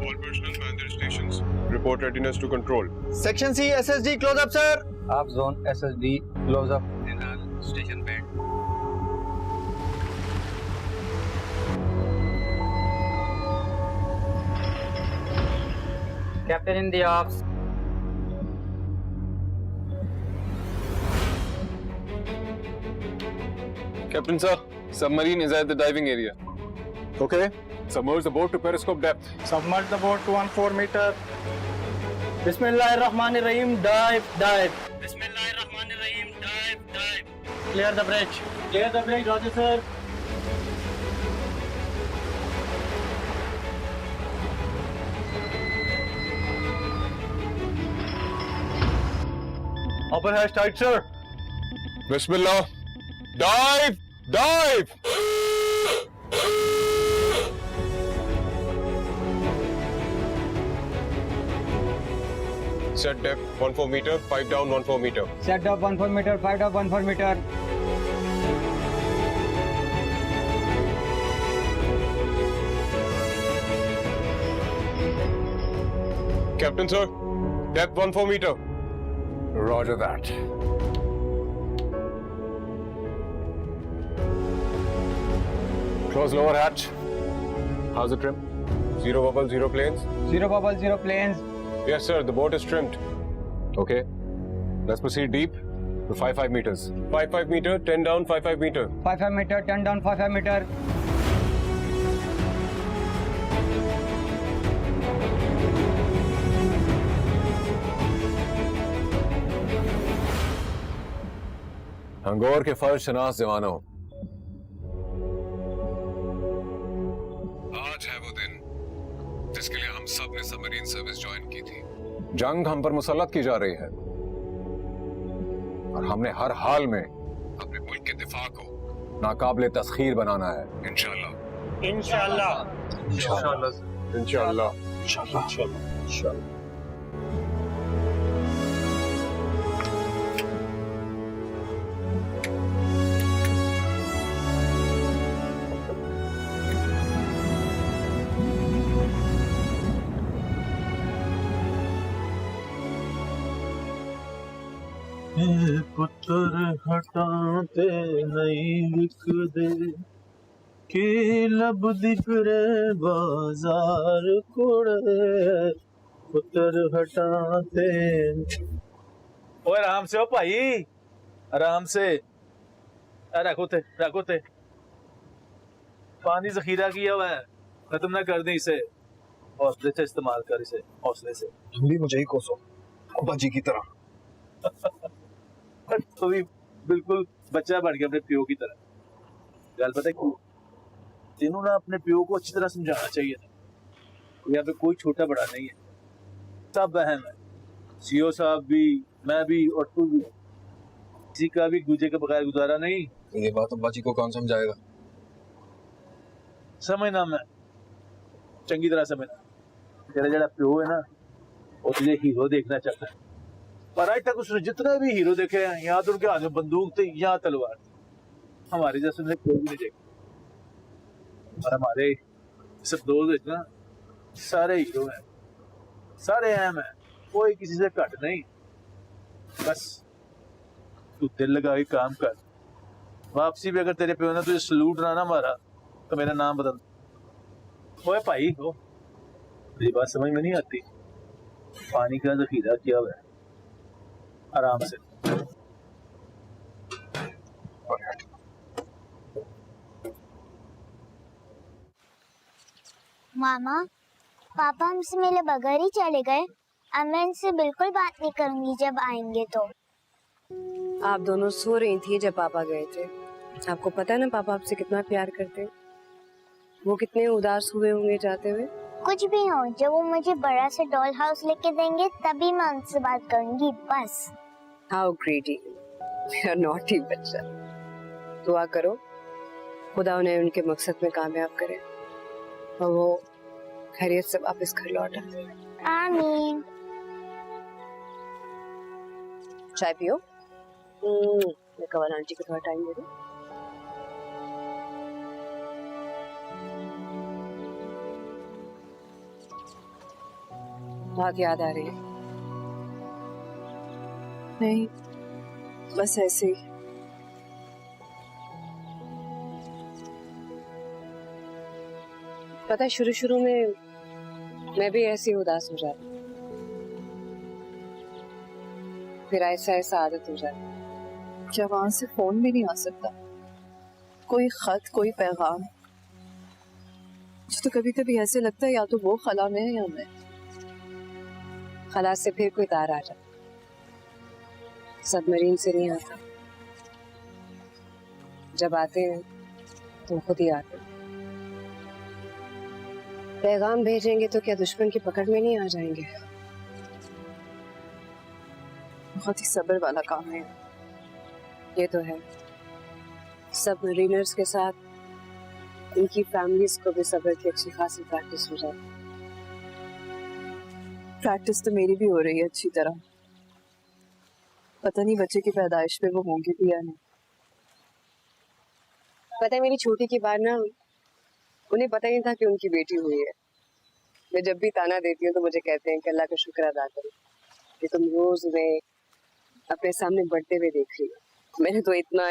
All personnel man their stations. Report readiness to control. Section C SSD close up, sir. Half zone SSD close up. Station bed. Captain in the ops. Captain sir, submarine is at the diving area. Okay. Submerge the boat to periscope depth. Submerge the boat to 14 meter. Bismillahirrahmanirrahim. Dive, dive. Bismillahirrahmanirrahim. Dive, dive. Clear the bridge. Clear the bridge, Roger sir. Upper hatch tight, sir. Bismillah. Dive! Dive! Set depth 14 meter, 5 down 14 meter. Set up 14 meter, 5 up 14 meter. Captain sir, depth 14 meter. Roger that. Close lower hatch. How's the trim? Zero bubble, zero planes? Zero bubble, zero planes. Yes, sir. The boat is trimmed. Okay. Let's proceed deep to 5 meters. 5 meter, 10 down, 5 meter. 5 meter, 10 down, 5 meter. Hangor के फर्ज शनास जवानों, आज है वो दिन जिसके लिए हम सब ने सबमरीन सर्विस ज्वाइन की थी। जंग हम पर मुसल्लत की जा रही है और हमने हर हाल में अपने मुल्क के दिफा को नाकाबिले तस्खीर बनाना है। इंशाअल्लाह। इंशाअल्लाह। इंशाअल्लाह। इंशाअल्लाह। इंशाअल्लाह। पुत्र हटाते नहीं लिख दे के लब दिपरे बाजार कोड़े पुत्र हटाते। ओए आराम से हो भाई, आराम से। रखो थे पानी जखीरा किया हुआ है, खत्म ना कर दें इसे। हौसले से इस्तेमाल कर इसे, हौसले से। तुम भी मुझे ही कोसो अब्बा जी की तरह। तो भी बिल्कुल बच्चा बढ़ गया अपने प्यो की तरह। गल पता है क्यों? तीनों ना अपने प्यो को अच्छी तरह समझाना चाहिए था। यहाँ पे कोई छोटा बड़ा नहीं है, सब अहम है। सीओ साहब भी, मैं भी और तू भी। किसी का भी दूजे के बगैर गुजारा नहीं। ये बात अब्बा जी को कौन समझाएगा? समझना, मैं चंगी तरह समझना। तेरा जरा प्यो है ना, वो तुझे हीरो देखना चाहता है, पर आज तक उसने जितने भी हीरो देखे हैं, यहाँ तो उनके हाथ में बंदूक थी, यहाँ तलवार। हमारे जैसे ने कोई नहीं देखा। और हमारे सब दोस्त ना सारे हीरो हैं, सारे अहम हैं, कोई किसी से घट नहीं। बस तू दिल लगा के काम कर। वापसी भी अगर तेरे प्यो ने तुझे सलूट ना मारा तो मेरा नाम बदल। ओए भाई हो, मेरी बात समझ में नहीं आती? पानी का जखीरा किया हुआ है, आराम से। मामा, पापा हमसे मिले बगैर ही चले गए। अब मैं इनसे बिल्कुल बात नहीं करूंगी जब आएंगे तो। आप दोनों सो रही थी जब पापा गए थे। आपको पता है ना पापा आपसे कितना प्यार करते हैं। वो कितने उदास हुए होंगे जाते हुए। कुछ भी हो, जब वो मुझे बड़ा सा डॉल हाउस लेके देंगे तभी मैं उनसे बात करूंगी, बस। हाउ ग्रेडी, मेरा नॉटी बच्चा। दुआ करो खुदा उन्हें उनके मकसद में कामयाब करे और वो खैरियत से वापस घर लौटा। आमीन। चाय पियो। मैं कवल आंटी को थोड़ा टाइम दे दूं। बहुत याद आ रही है। नहीं, बस ऐसे ही। पता है शुरू में मैं भी ऐसी उदास हो जाती, फिर ऐसा आदत हो जाती। क्या वहां से फोन भी नहीं आ सकता? कोई खत, कोई पैगाम? तो कभी कभी ऐसे लगता है या तो वो खला में है या मैं। खला से फिर कोई तार आ जाता, सबमरीन से नहीं आता। जब आते हैं तो खुद ही आते। पैगाम भेजेंगे तो क्या दुश्मन की पकड़ में नहीं आ जाएंगे? बहुत ही सब्र वाला काम है ये तो है। सबमरीनर्स के साथ इनकी फैमिलीज को भी सब्र की अच्छी खासी प्रैक्टिस हो जाती। प्रैक्टिस तो मेरी भी हो रही है अच्छी तरह। पता नहीं बच्चे की पैदाइश पे वो होंगे भी या नहीं। पता है मेरी छोटी की बार ना उन्हें पता ही नहीं था कि उनकी बेटी हुई है। मैं जब भी ताना देती हूँ तो मुझे कहते हैं कि अल्लाह का शुक्र अदा करो कि तुम रोज उन्हें अपने सामने बढ़ते हुए देख रही हो। मैंने तो इतना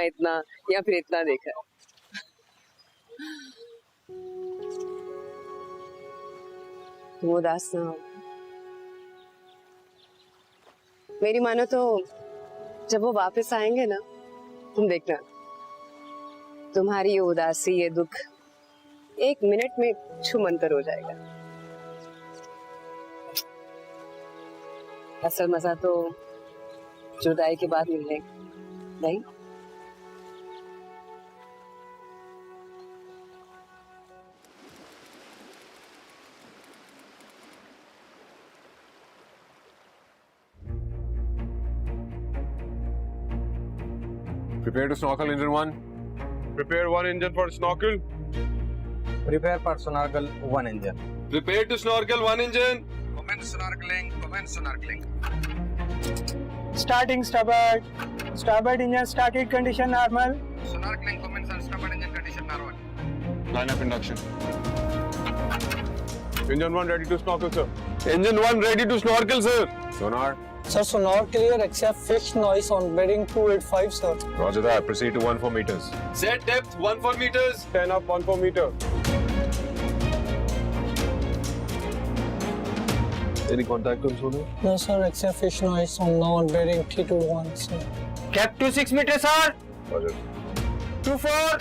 या फिर इतना देखा है। तुम उदास ना हो। मेरी मानो तो जब वो वापस आएंगे ना, तुम देखना तुम्हारी ये उदासी, ये दुख 1 मिनट में छूमंतर हो जाएगा। असल मजा तो जुदाई के बाद मिलने नहीं। Prepare to snorkel, engine 1. Prepare 1 engine for snorkel. Prepare for snorkel 1 engine. Prepare to snorkel 1 engine. Commence snorkeling. Commence snorkeling. Starting starboard. Starboard engine started condition normal. Snorkeling commence and starboard engine condition normal. Line up induction. Engine 1 ready to snorkel, sir. Engine 1 ready to snorkel, sir. Sonar. Sir, sonar clear except fixed noise on bearing 285, sir. Roger that. Proceed to 14 meters. Set depth 14 meters. 10 up, 14 meter. Any contact on sonar? No, sir, except fixed noise on now on bearing 321, sir. Cap 26 meters, sir. Roger. 24,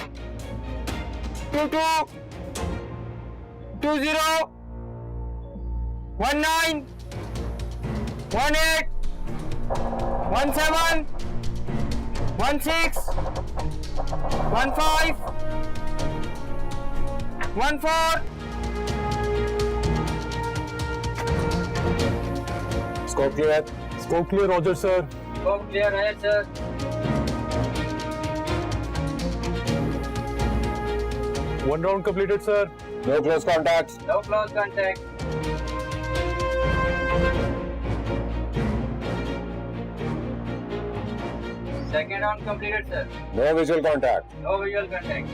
22, 20, 19, 18, 17, 16, 15, 14. Scope clear. Scope clear, Roger, sir. Scope clear, है, sir. One round completed, sir. No close contacts. No close contact. Second round completed, sir. No visual contact. No visual contact.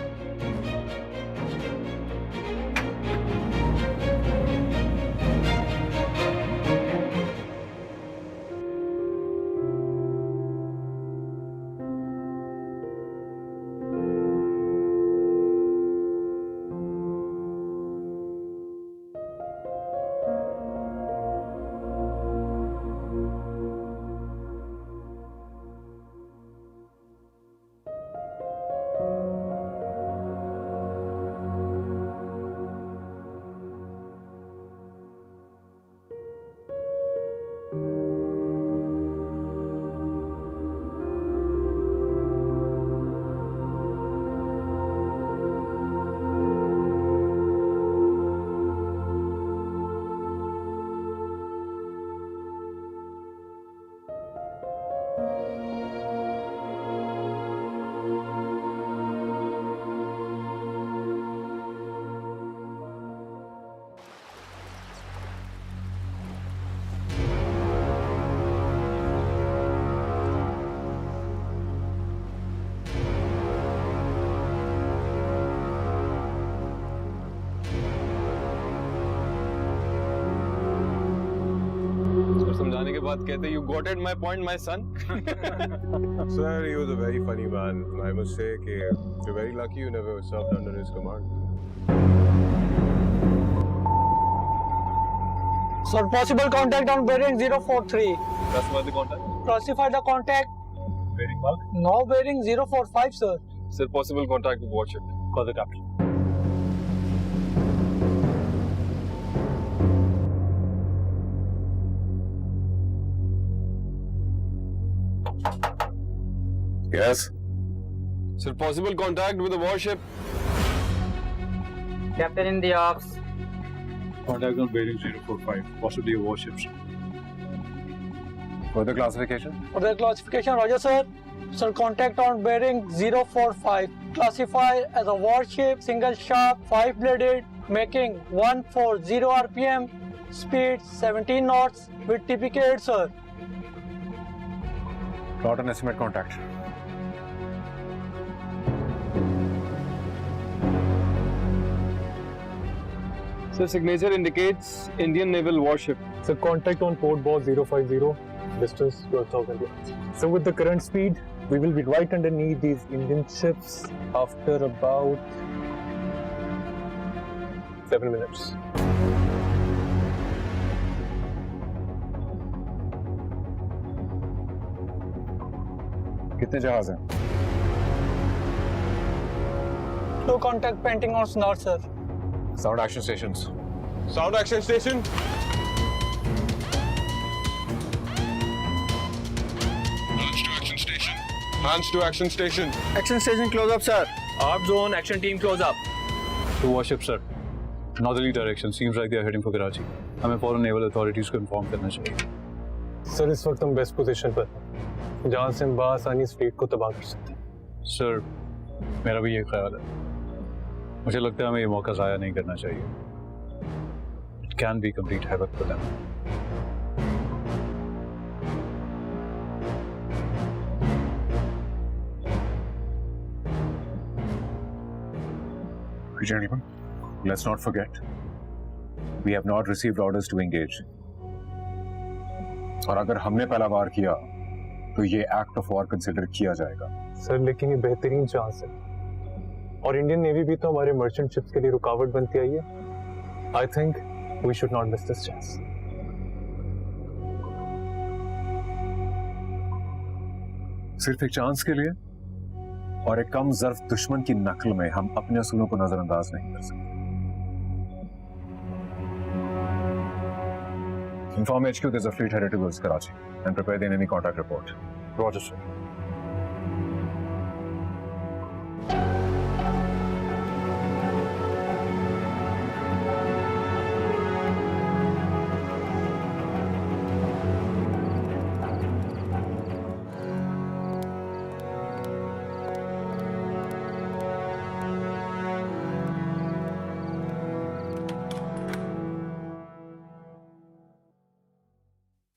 समझाने के बाद कहते you got it my point my son. Sir, he was a very funny man. I must say that you're very lucky you never served under his command. Sir, possible contact on bearing 043. Classify the contact. Classify the contact. Bearing mark. No bearing 045, sir. Sir, possible contact with warship. Call the captain. Yes. Sir, possible contact with the warship. Captain in the ops. Contact on bearing 045, possibly a warship. Further classification? For the classification, Roger, sir. Sir, contact on bearing 045. Classified as a warship, single shaft, 5-bladed, making 140 RPM, speed 17 knots with TPK 8, sir. Plot and estimate contact. Sir, signature indicates Indian naval warship. So contact on port boss 050, distance 12,000 yards. So with the current speed, we will be right underneath these Indian ships after about 7 minutes. कितने जहाज हैं? 2 contact painting on sonar, sir. Sound action stations. Sound action station. Hands to action station. Hands to action station. Action station close up, sir. Arp zone, action team close up. To warship, sir. Northerly direction. Seems like they are heading for Karachi. हमें foreign naval authorities को inform करना चाहिए. Sir इस वक्त हम best position पर हैं, जहां से हम बआसानी इस फ्लीट को तबाह कर सकते हैं. सर, मेरा भी ये ख्याल है. मुझे लगता है हमें ये मौका ज़ाया नहीं करना चाहिए. It can be complete havoc for them. Gentlemen, let's not forget, we have not received orders to engage. और अगर हमने पहला वार किया तो ये एक्ट ऑफ वॉर कंसिडर किया जाएगा। सर लेकिन ये बेहतरीन चांस है, और इंडियन नेवी भी तो हमारे मर्चेंट शिप्स के लिए रुकावट बनती आई है। I think we should not miss this chance. सिर्फ एक चांस के लिए और एक कम ज़र्फ दुश्मन की नकल में हम अपने असूलों को नजरअंदाज नहीं कर सकते। Inform HQ there's a fleet headed towards Karachi and prepare the enemy contact report. Roger, sir.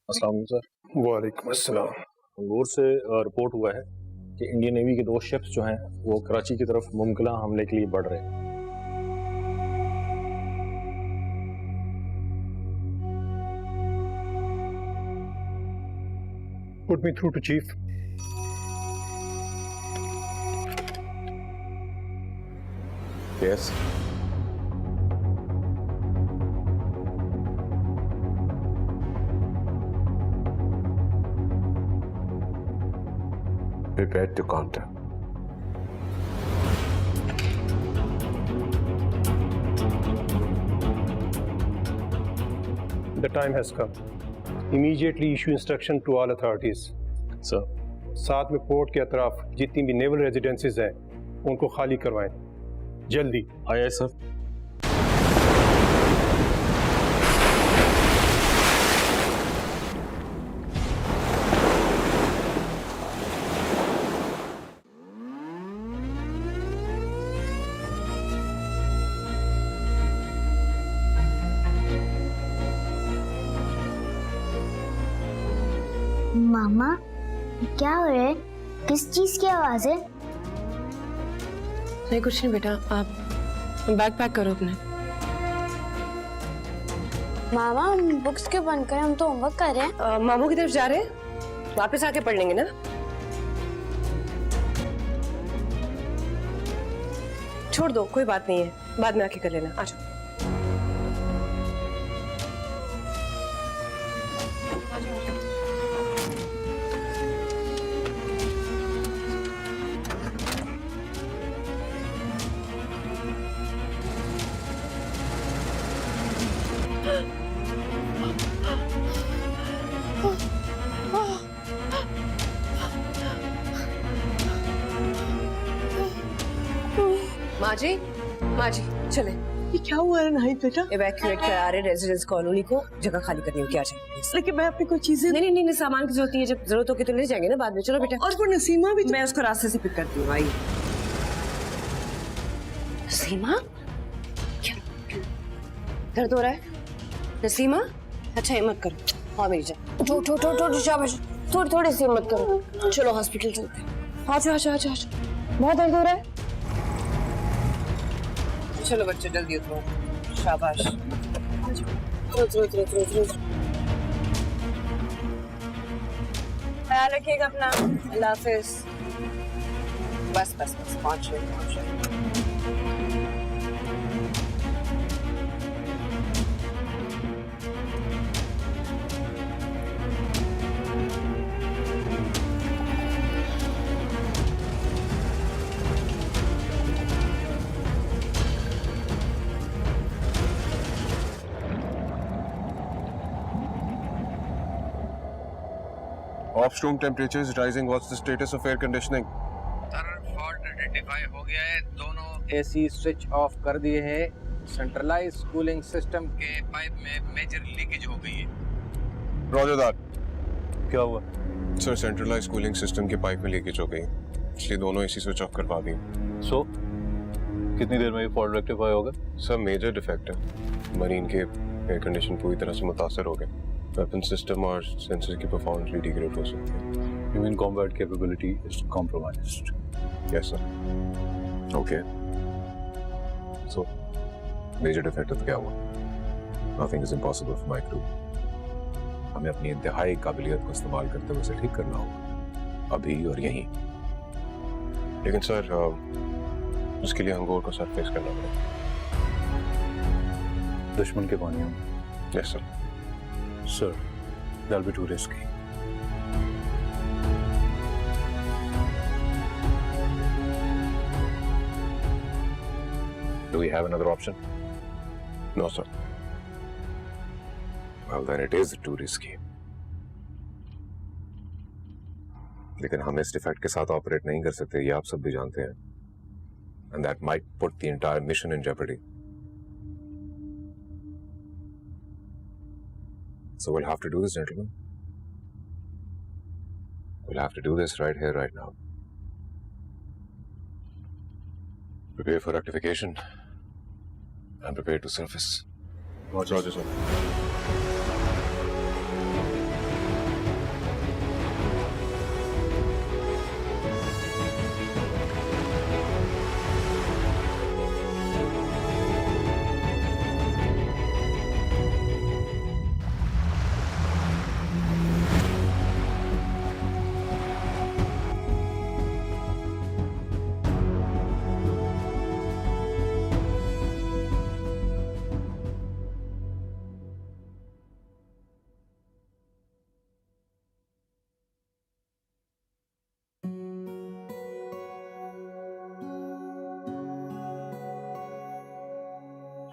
अस्सलाम वालेकुम सर। वालेकुम अस्सलाम। अंगूर से रिपोर्ट हुआ है कि इंडियन नेवी के 2 शिप्स जो हैं वो कराची की तरफ मुमकिना हमले के लिए बढ़ रहे हैं। Put me through to chief. Yes. Prepared to counter. The time has come. Immediately issue instruction to all authorities. Sir. साथ में पोर्ट के अतराफ जितनी भी नेवल रेजिडेंसीज हैं उनको खाली करवाएं जल्दी। आया सर। मामा क्या हो रहा है? किस चीज की आवाज है? नहीं कुछ नहीं बेटा, आप बैग पैक करो अपने। मामा हम बुक्स क्यों बंद करें, हम तो होमवर्क कर रहे हैं। मामू की तरफ जा रहे हैं, वापस आके पढ़ लेंगे ना। छोड़ दो, कोई बात नहीं है, बाद में आके कर लेना। आ जाओ। माँ जी चले। ये क्या हुआ है नाहिद बेटा? इवैक्यूएट करा रहे रेजिडेंस कॉलोनी को, जगह खाली करनी होगी। आ जाइए। लेकिन मैं अपनी कोई चीजें नहीं नहीं नहीं, सामान की जरूरत नहीं है, जब जरूरत होगी तो ले जाएंगे ना बाद में। चलो बेटा। और वो नसीमा भी मैं उसको रास्ते से पिक करती हूँ। आइए। नसीमा क्या दर्द हो रहा है? नसीमा अच्छा हिम्मत करो। हाँ मेरी जान, थोड़ी थोड़ी सी हिम्मत करो। चलो हॉस्पिटल चलते हैं। आ जाओ आ जाओ आ जाओ। बहुत दर्द हो रहा है? चलो बच्चे जल्दी उतरो। शाबाश। ख्याल रखिएगा अपना। अल्लाह हाफिज। बस बस बस पहुंच रहे। Off-room temperature is rising. What's the status of air conditioning? Sir fault identify हो गया है, दोनों एसी स्विच ऑफ कर दिए हैं। सेंट्रलाइज कूलिंग सिस्टम के पाइप में मेजर लीकेज हो गई है। Roger that. क्या हुआ? सर सेंट्रलाइज कूलिंग सिस्टम के पाइप में लीकेज हो गई, इसलिए दोनों एसी स्विच ऑफ करवा दिए। सो कितनी देर में ये फॉल्ट रेक्टिफाई होगा? सर मेजर डिफेक्ट है, मरीन के एयर कंडीशन पूरी तरह से मुतासर हो गए। वेपन सिस्टम और सेंसर की परफॉर्मेंस भी डिग्रेड हो सकती है। You mean combat capability is compromised? Yes sir. Okay. So major defect तो क्या हुआ? Nothing is impossible for my crew. हमें अपनी इंतहाई काबिलियत को इस्तेमाल करते हुए उसे ठीक करना होगा, अभी और यहीं। लेकिन सर उसके लिए हंगोर को सर फेस करना पड़ेगा। दुश्मन के पानियों में? Yes sir. Sir, that'll be too risky. Do we have another option? No, sir. Well, then it is too risky. लेकिन हम इस डिफेक्ट के साथ ऑपरेट नहीं कर सकते, ये आप सब भी जानते हैं। And that might put the entire mission in jeopardy. So we'll have to do this, gentlemen. We'll have to do this right here, right now. Prepare for rectification and prepare to surface. Roger, sir.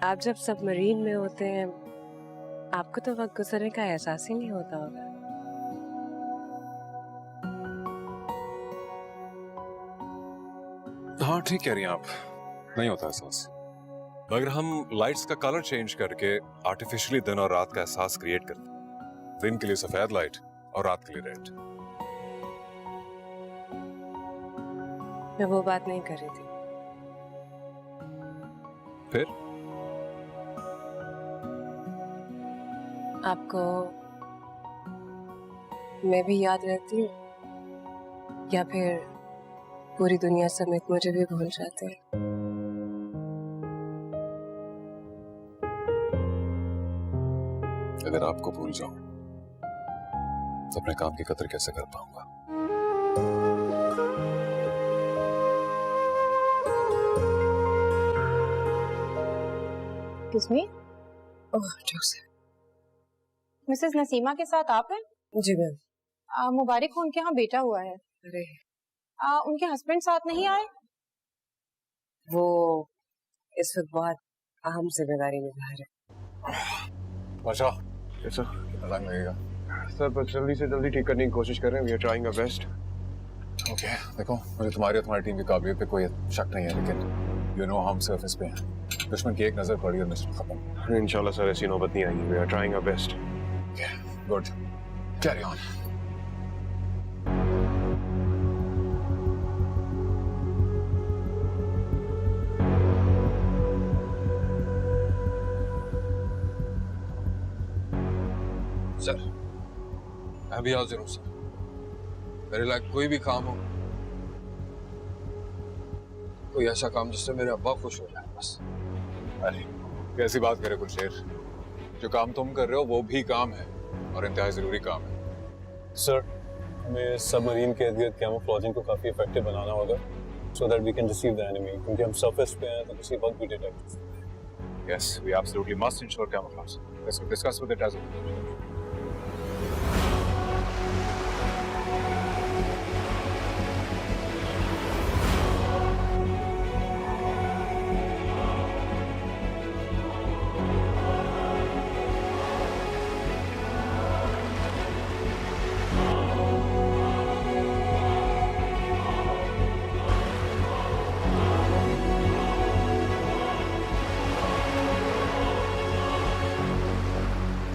आप जब submarine में होते हैं आपको तो वक्त गुजरने का एहसास ही नहीं होता होगा। हाँ ठीक कह रही हैं आप, नहीं होता एहसास। मगर हम लाइट्स का कलर चेंज करके आर्टिफिशियली दिन और रात का एहसास क्रिएट करते हैं। दिन के लिए सफेद लाइट और रात के लिए रेड। मैं वो बात नहीं कर रही थी। फिर आपको मैं भी याद रहती हूँ या फिर पूरी दुनिया समेत मुझे भी भूल जाते हैं? अगर आपको भूल जाऊं तो अपने काम की कदर कैसे कर पाऊंगा? किसमें? ओह जोसेफ। मिसेस नसीमा के साथ आप हैं? जी मैम। मुबारक हो, उनके यहाँ बेटा हुआ है। अरे उनके हस्बैंड साथ नहीं आए? वो इस वक्त बहुत अहम जिम्मेदारी निभा रहे। अच्छा कैसा टाइम लगेगा? सर बस जल्दी से जल्दी ठीक करने की कोशिश कर रहे हैं। We are trying our best. Okay देखो, मुझे तुम्हारी और तुम्हारी टीम की काबिलियत पे कोई शक नहीं है, लेकिन यू नो हम सरफेस पे हैं। दुश्मन की एक नजर पड़ी और मिशन खत्म। इंशाल्लाह सर ऐसी नौबत नहीं आएगी। We are trying our best. Good, carry on. Sir मैं भी हाजिर हूँ सर। मेरे लायक कोई भी काम हो, कोई ऐसा काम जिससे मेरे अब्बा खुश हो जाए बस। अरे कैसी बात करे कुलशेर, जो काम तुम कर रहे हो वो भी काम है और इंतहाई जरूरी काम है। सर हमें सबमरीन के इर्द-गिर्द कैमोफ्लेजिंग को काफी इफेक्टिव बनाना होगा so that we can deceive the enemy, क्योंकि हम सरफेस पे हैं तो किसी वक्त भी डिटेक्ट कर सकते हैं। Yes, we absolutely must ensure camouflage. Let's discuss with it as well.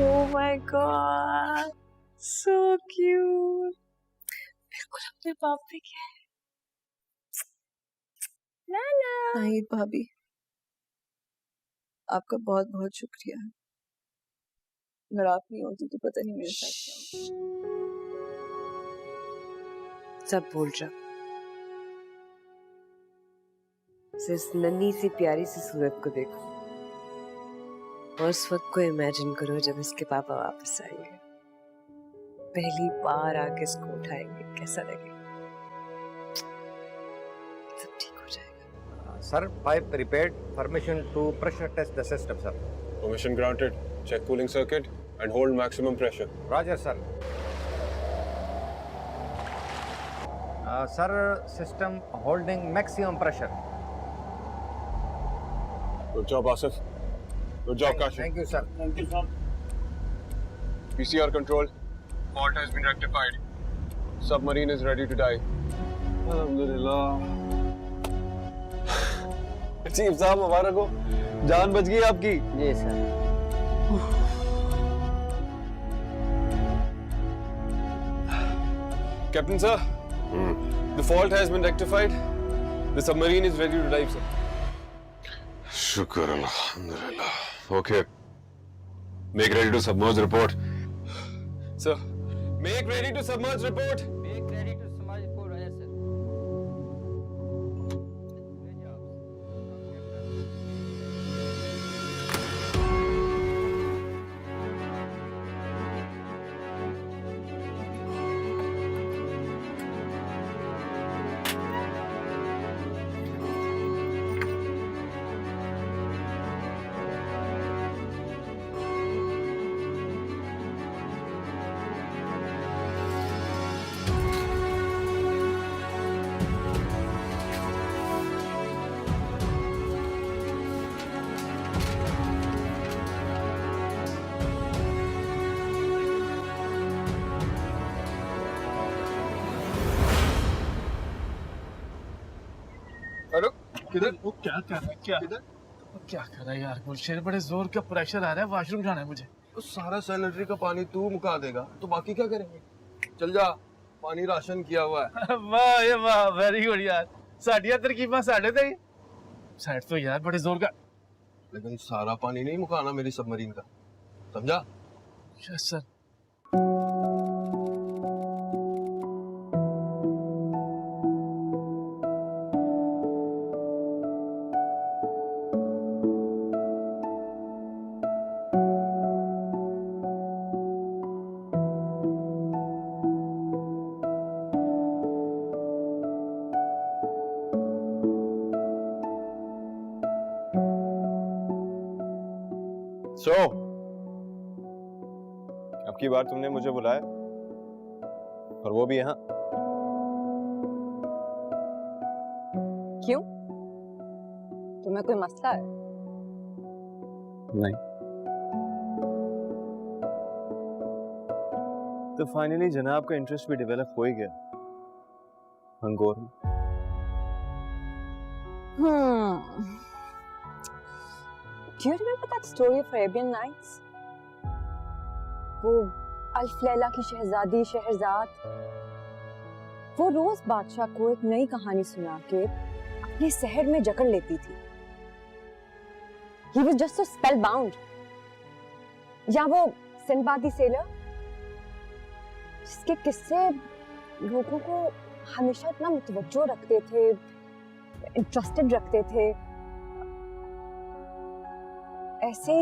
Oh my God, so cute. बिल्कुल अपने बाप पे क्या है? लाला। नाहिद भाभी, आपका बहुत बहुत शुक्रिया। अगर आप नहीं होती तो पता नहीं मेरे साथ क्या होता। सब भूल जाओ। इस नन्ही सी प्यारी सी सूरत को देखो और उस वक्त को इमेजिन करो जब इसके पापा वापस आएंगे। पहली बार आके इसको उठाएंगे, कैसा लगेगा? सब ठीक हो जाएगा। Sir, pipe repaired, permission to pressure test the system sir. Permission granted. Check cooling circuit and hold maximum pressure. Roger sir. Sir, system holding maximum pressure. Good job, Asif. Good job, Kashif. Thank you, sir. Thank you, sir. PCR control. Fault has been rectified. Submarine is ready to dive. Alhamdulillah. Chief साहब मुबारक हो, जान बच गई आपकी। जी sir. Captain sir, the fault has been rectified. The submarine is ready to dive, sir. शुक्र अल्हम्दुलिल्लाह. Okay. Make ready to submerge report. Sir, make ready to submerge report. Make ready to submerge report, Roger sir. Hello, किधर? वो क्या कर रहा है? क्या क्या कर रहा है यार? गुलशेर, बड़े जोर का प्रेशर आ रहा है, वॉशरूम जाना है मुझे। तो सारा सैनिटरी का पानी तू मुका देगा, तो बाकी क्या करेंगे? चल जा, पानी राशन किया हुआ है। वाह ये वाह, वेरी गुड यार। साड़ियाँ तरकीबा साढ़े थे साइड तो यार बड़े जोर का। लेकिन सारा पानी नहीं मुकाना मेरी सबमरीन का, समझा? Yes sir. So, अब की बार तुमने मुझे बुलाया और वो भी यहाँ। क्यों? तुम्हें कोई मसला है? नहीं। तो फाइनली जनाब का इंटरेस्ट भी डेवलप हो ही गया अंगोर में। Do you remember that story of Arabian Nights? वो अल्फ लैला की शहजादी शहरजाद, वो रोज बादशाह को एक नई कहानी सुना के अपने शहर में जकड़ लेती थी। He was just so spellbound. या वो सिंदबादी सेलर, जिसके किस्से लोगों को हमेशा इतना मुतवज्जो रखते थे, इंटरेस्टेड रखते थे। ऐसे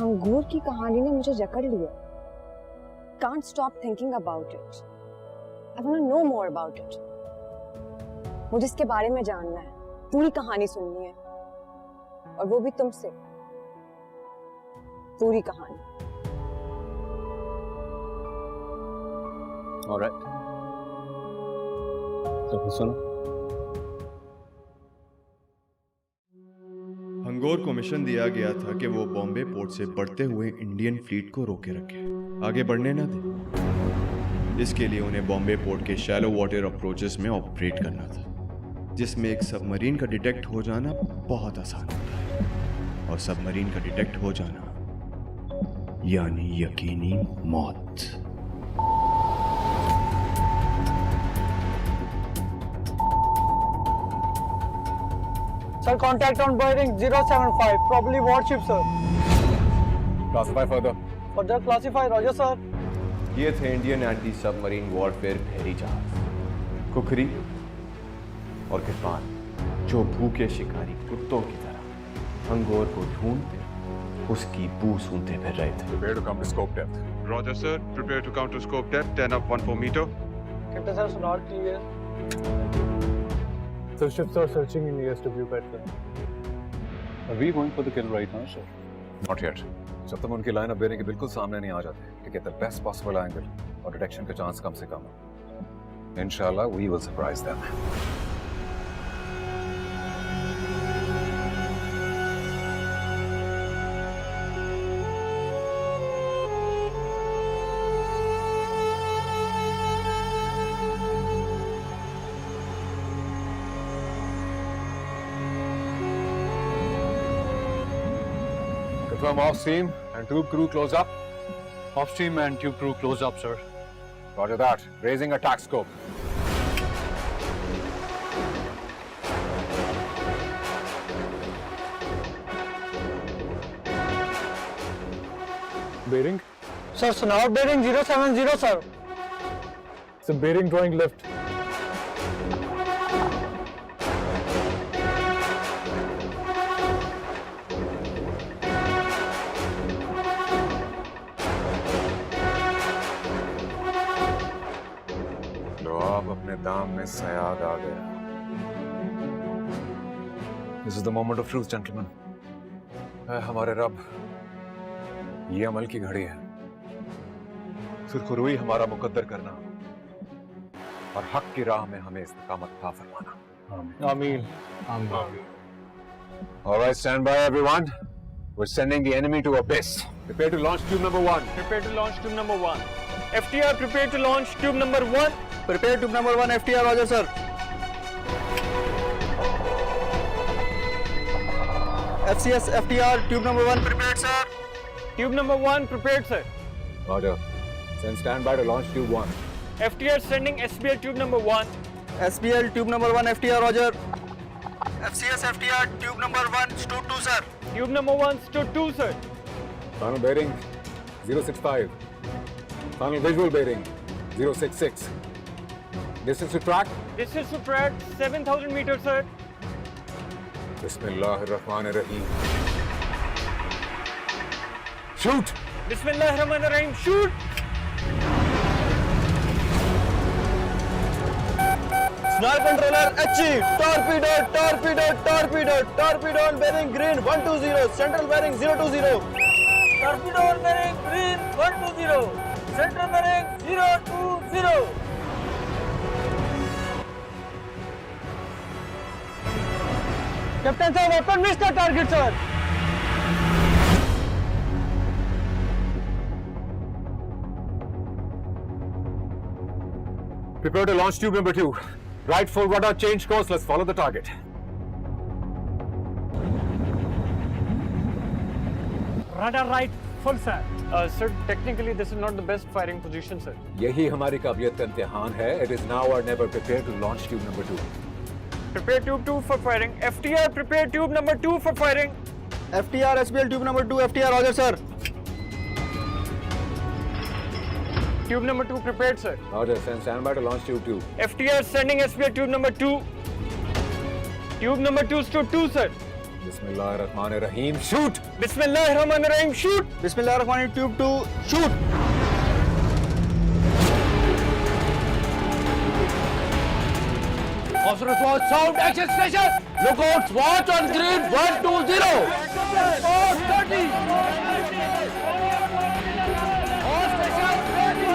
अंगूर की कहानी ने मुझे जकड़ लिया। Can't stop thinking about it. I want to know more about it. मुझे इसके बारे में जानना है, पूरी कहानी सुननी है, और वो भी तुमसे। पूरी कहानी। Alright. तो सुनो। हंगोर को मिशन दिया गया था कि वो बॉम्बे पोर्ट से बढ़ते हुए इंडियन फ्लीट को रोके रखे, आगे बढ़ने ना दे। इसके लिए उन्हें बॉम्बे पोर्ट के शैलो वाटर अप्रोचेस में ऑपरेट करना था, जिसमें एक सबमरीन का डिटेक्ट हो जाना बहुत आसान होता है, और सबमरीन का डिटेक्ट हो जाना यानी यकीनी मौत। Sir, contact on bearing 075, probably warship, sir. Classify further. Further classify, Roger, sir. ये थे इंडियन एंटी सबमरीन वॉरफेयर बहरी जहाज कुकरी और किरपान, जो भूखे शिकारी कुत्तों की तरह हंगोर को ढूंढते उसकी बू सूंघते फिर रहे थे। Prepare to come to scope depth. Roger, sir. Prepare to counter scope depth. 10 up, 14 meter. Captain sir, not clear. So ships are searching in ESW pattern. Are we going for the kill right now, sir? Not yet. जब तक उनकी line of bearing के बिल्कुल सामने नहीं आ जाते, to get the best possible angle और detection का चांस कम से कम हो। Inshallah, we will surprise them. Confirm off stream and tube crew close up. Off stream and tube crew close up, sir. Roger that. Raising attack scope. Bearing? Sir, Sonar bearing 070, sir. So bearing drawing left. लो आप अपने दाम में सयाद आ गया। This is the moment of truth, gentlemen. ऐ हमारे रब, ये अमल की घड़ी है। सुरखरुई हमारा मुकद्दर करना और हक की राह में हमें इस्तिकामत अता फरमाना। Ameen. All right, stand by, everyone. We're sending the enemy to abyss. Prepare to launch tube number 1. Prepare to launch tube number 1. FTR, prepare to launch tube number 1. Prepare tube number 1, FTR, roger, sir. FCS, FTR, tube number 1, prepared, sir. Tube number 1, prepared, sir. Roger. Send standby to launch tube 1. FTR sending SBL tube number 1. SBL tube number 1, FTR, roger. FCS, FTR, tube number 1, stood 2, sir. Tube number 1, stood 2, sir. Final bearing 065. Final visual bearing 066. Distance to track? Distance to track 7,000 meters, sir. Bismillahirrahmanirrahim. Shoot! Bismillahirrahmanirrahim, shoot! Snar controller achieved. Torpedo, torpedo, torpedo, torpedo on bearing green 120. Central bearing 020. Torpedo on bearing green 120. Central bearing 020. Captain sir, weapon missed the target, sir. Prepare to launch tube number 2. Right full rudder, change course. Let's follow the target. Radar right, full, sir. Sir, technically this is not the best firing position, sir. यही हमारी काबिलियत का इम्तिहान है. It is now or never. Prepare to launch tube number 2. Prepare tube 2 for firing. FTR, prepare tube number 2 for firing. FTR, SBL tube number 2, FTR, roger, sir. Tube number 2 prepared, sir. Roger, send standby to launch tube 2. FTR sending SBL tube number 2. Tube number 2 stood 2, sir. Bismillahirrahmanirrahim, shoot! Bismillahirrahmanirrahim, shoot! Bismillahirrahmanirrahim, tube 2, shoot! Officers watch, sound, action station! Lookouts, watch on green 120! 430! All stations ready!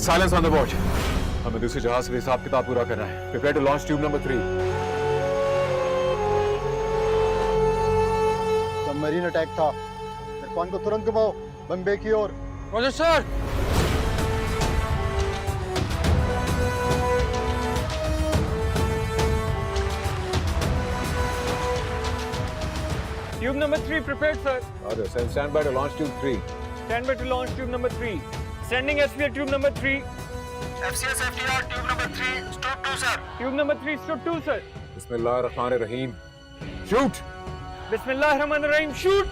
Silence on the watch. हमें दूसरे जहाज से हिसाब किताब पूरा करना है. Prepare to launch tube number 3. Submarine attack था. इरफान को तुरंत घुमाओ बम्बे की ओर. Roger sir. Tube number 3 prepared, sir. Roger, send standby to launch tube 3. Standby to launch tube number 3. Sending SBL tube number 3. FCS FTR tube number 3 stood 2, sir. Tube number 3 stood 2, sir. Bismillahirrahmanirrahim. Shoot! Bismillahirrahmanirrahim. Shoot!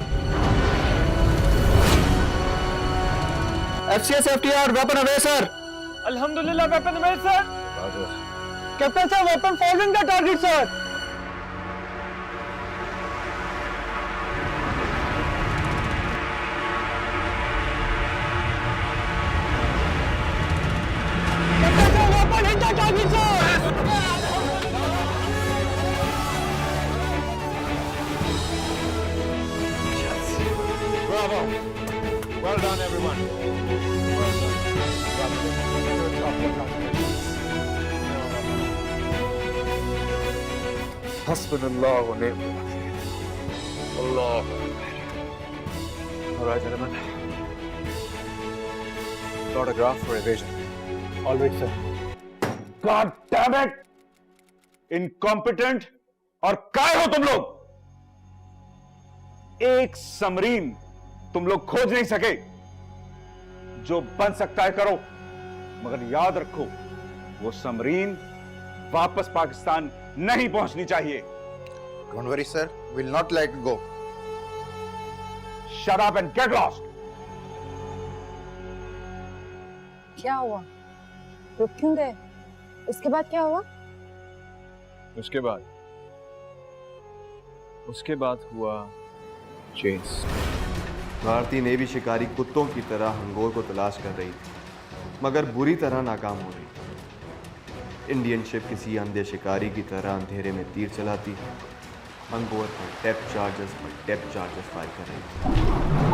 FCS FTR, weapon away, sir. Alhamdulillah, weapon away, sir. Captain sir, weapon following the target, sir. Captain sir, weapon hit the target, sir. Bravo. Well done, everyone. Well done. Hasbunallah wa ni'mal wakeel. Allah. All right, gentlemen. Photograph for evasion. All right, sir. God damn it! Incompetent और काय हो तुम लोग? एक समरीन तुम लोग खोज नहीं सके। जो बन सकता है करो, मगर याद रखो वो समरीन वापस पाकिस्तान नहीं पहुंचनी चाहिए। Don't worry, sir. We'll not let it go. Shut up and get lost. क्या हुआ? रुक क्यों गए? इसके बाद क्या हुआ? उसके बाद हुआ चेस। भारतीय नेवी शिकारी कुत्तों की तरह हंगोर को तलाश कर रही थी, मगर बुरी तरह नाकाम हो रही थी। इंडियन शिप किसी अंधे शिकारी की तरह अंधेरे में तीर चलाती है। हंगोर पर डेप्थ चार्जेस फायर कर रही थी।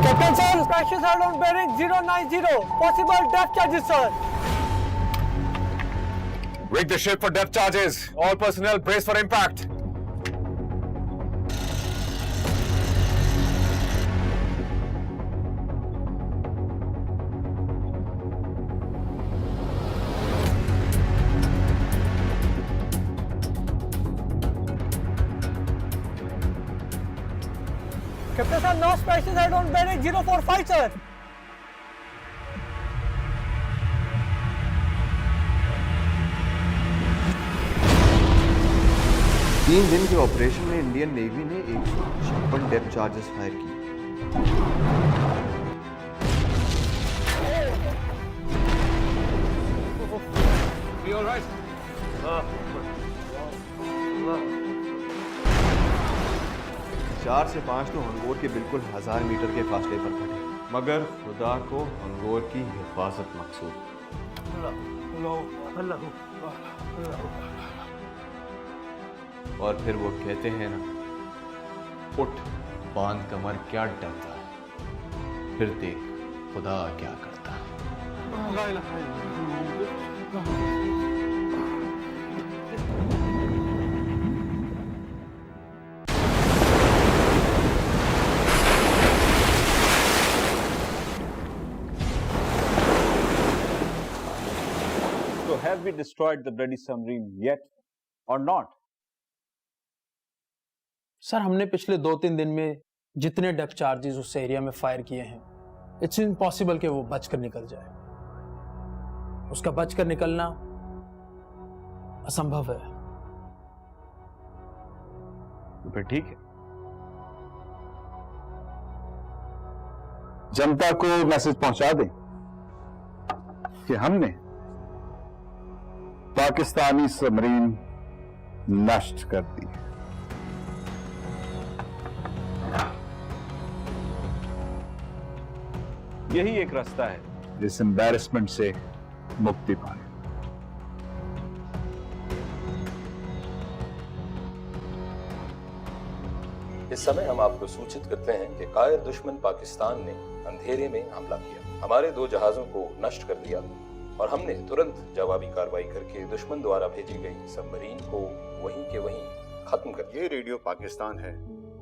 Captain sir, crashes are on bearing 090. Possible depth charges, sir. Rig the ship for depth charges. All personnel brace for impact. Captain sir, now crashes are on bearing 045, sir. तीन दिन के operation में Indian navy ने 156 depth charges fire किए। You all right? 4 से 5 तो हंगोर के बिल्कुल 1000 मीटर के फासले पर खड़े, मगर खुदा को हंगोर की हिफाजत मकसूद। और फिर वो कहते हैं ना, उठ बांध कमर क्या डरता है, फिर देख खुदा क्या करता है। So have we destroyed the bloody submarine yet or not? Sir, हमने पिछले 2-3 दिन में जितने डेप्थ चार्जेस उस एरिया में फायर किए हैं, इट्स इम्पॉसिबल कि वो बचकर निकल जाए। उसका बचकर निकलना असंभव है। तो फिर ठीक है, जनता को मैसेज पहुंचा दें कि हमने पाकिस्तानी सबमरीन नष्ट कर दी है। यही एक रास्ता है इस एम्बैरेसमेंट से मुक्ति पाने। इस समय हम आपको सूचित करते हैं कि कायर दुश्मन पाकिस्तान ने अंधेरे में हमला किया, हमारे 2 जहाजों को नष्ट कर दिया और हमने तुरंत जवाबी कार्रवाई करके दुश्मन द्वारा भेजी गई सबमरीन को वहीं के वहीं खत्म कर दिया। ये रेडियो पाकिस्तान है।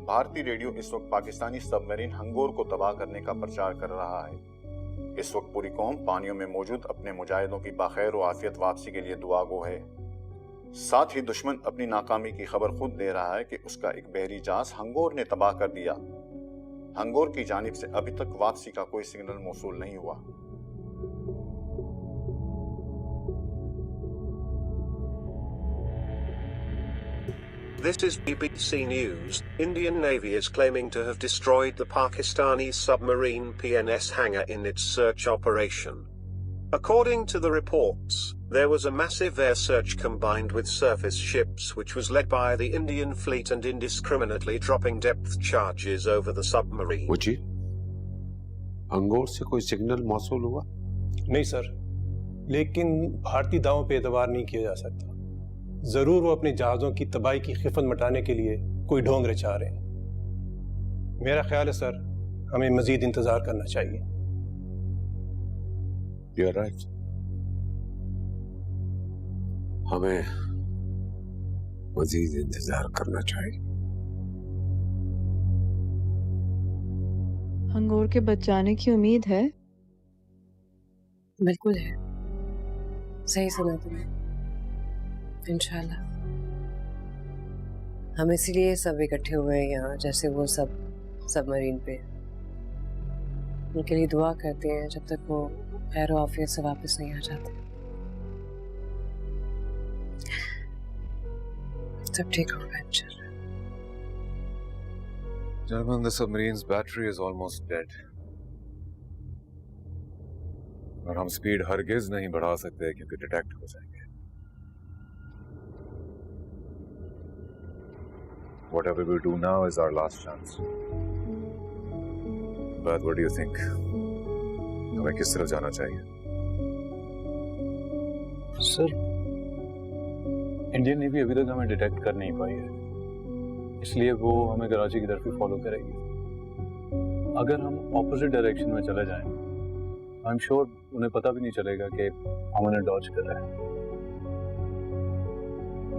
भारतीय रेडियो इस वक्त पाकिस्तानी सबमरीन हंगोर को तबाह करने का प्रचार कर रहा है। इस वक्त पूरी कौम पानियों में मौजूद अपने मुजाहिदों की बाखैर और आफियत वापसी के लिए दुआगो है। साथ ही दुश्मन अपनी नाकामी की खबर खुद दे रहा है कि उसका एक बहरी जहाज हंगोर ने तबाह कर दिया। हंगोर की जानिब से अभी तक वापसी का कोई सिग्नल मौसूल नहीं हुआ। This is BBC News. Indian Navy is claiming to have destroyed the Pakistani submarine PNS hangar in its search operation. According to the reports, there was a massive air search combined with surface ships which was led by the Indian fleet and indiscriminately dropping depth charges over the submarine. मुझे हंगोर से कोई signal मौसूल हुआ? नहीं sir, लेकिन भारतीय दावों पे एतबार नहीं किया जा सकता। जरूर वो अपने जहाजों की तबाही की खिफत मटाने के लिए कोई ढोंग रचा रहे हैं। मेरा ख्याल है सर, हमें मजीद इंतजार करना चाहिए। You're right. हमें मजीद इंतजार करना चाहिए। हंगोर के बच जाने की उम्मीद है? बिल्कुल है, सही सुना तुमने। इंशाल्लाह। हम इसीलिए सब इकट्ठे हुए हैं यहाँ, जैसे वो सब सबमरीन पे। उनके लिए दुआ करते हैं जब तक वो खैर आफियत से वापस नहीं आ जाते। सब ठीक होगा इंशाल्लाह। Gentlemen, the submarine's battery is almost dead. और हम स्पीड हरगिज नहीं बढ़ा सकते क्योंकि डिटेक्ट हो जाएंगे। Whatever we do now is our last chance. But what do you think? हमें किस तरफ जाना चाहिए? सर, इंडियन नेवी अभी तक हमें डिटेक्ट कर नहीं पाई है, इसलिए वो हमें कराची की तरफ ही फॉलो करेगी। अगर हम ऑपोजिट डायरेक्शन में चले जाएं, आई एम श्योर उन्हें पता भी नहीं चलेगा कि हम उन्हें डॉज कर रहे हैं।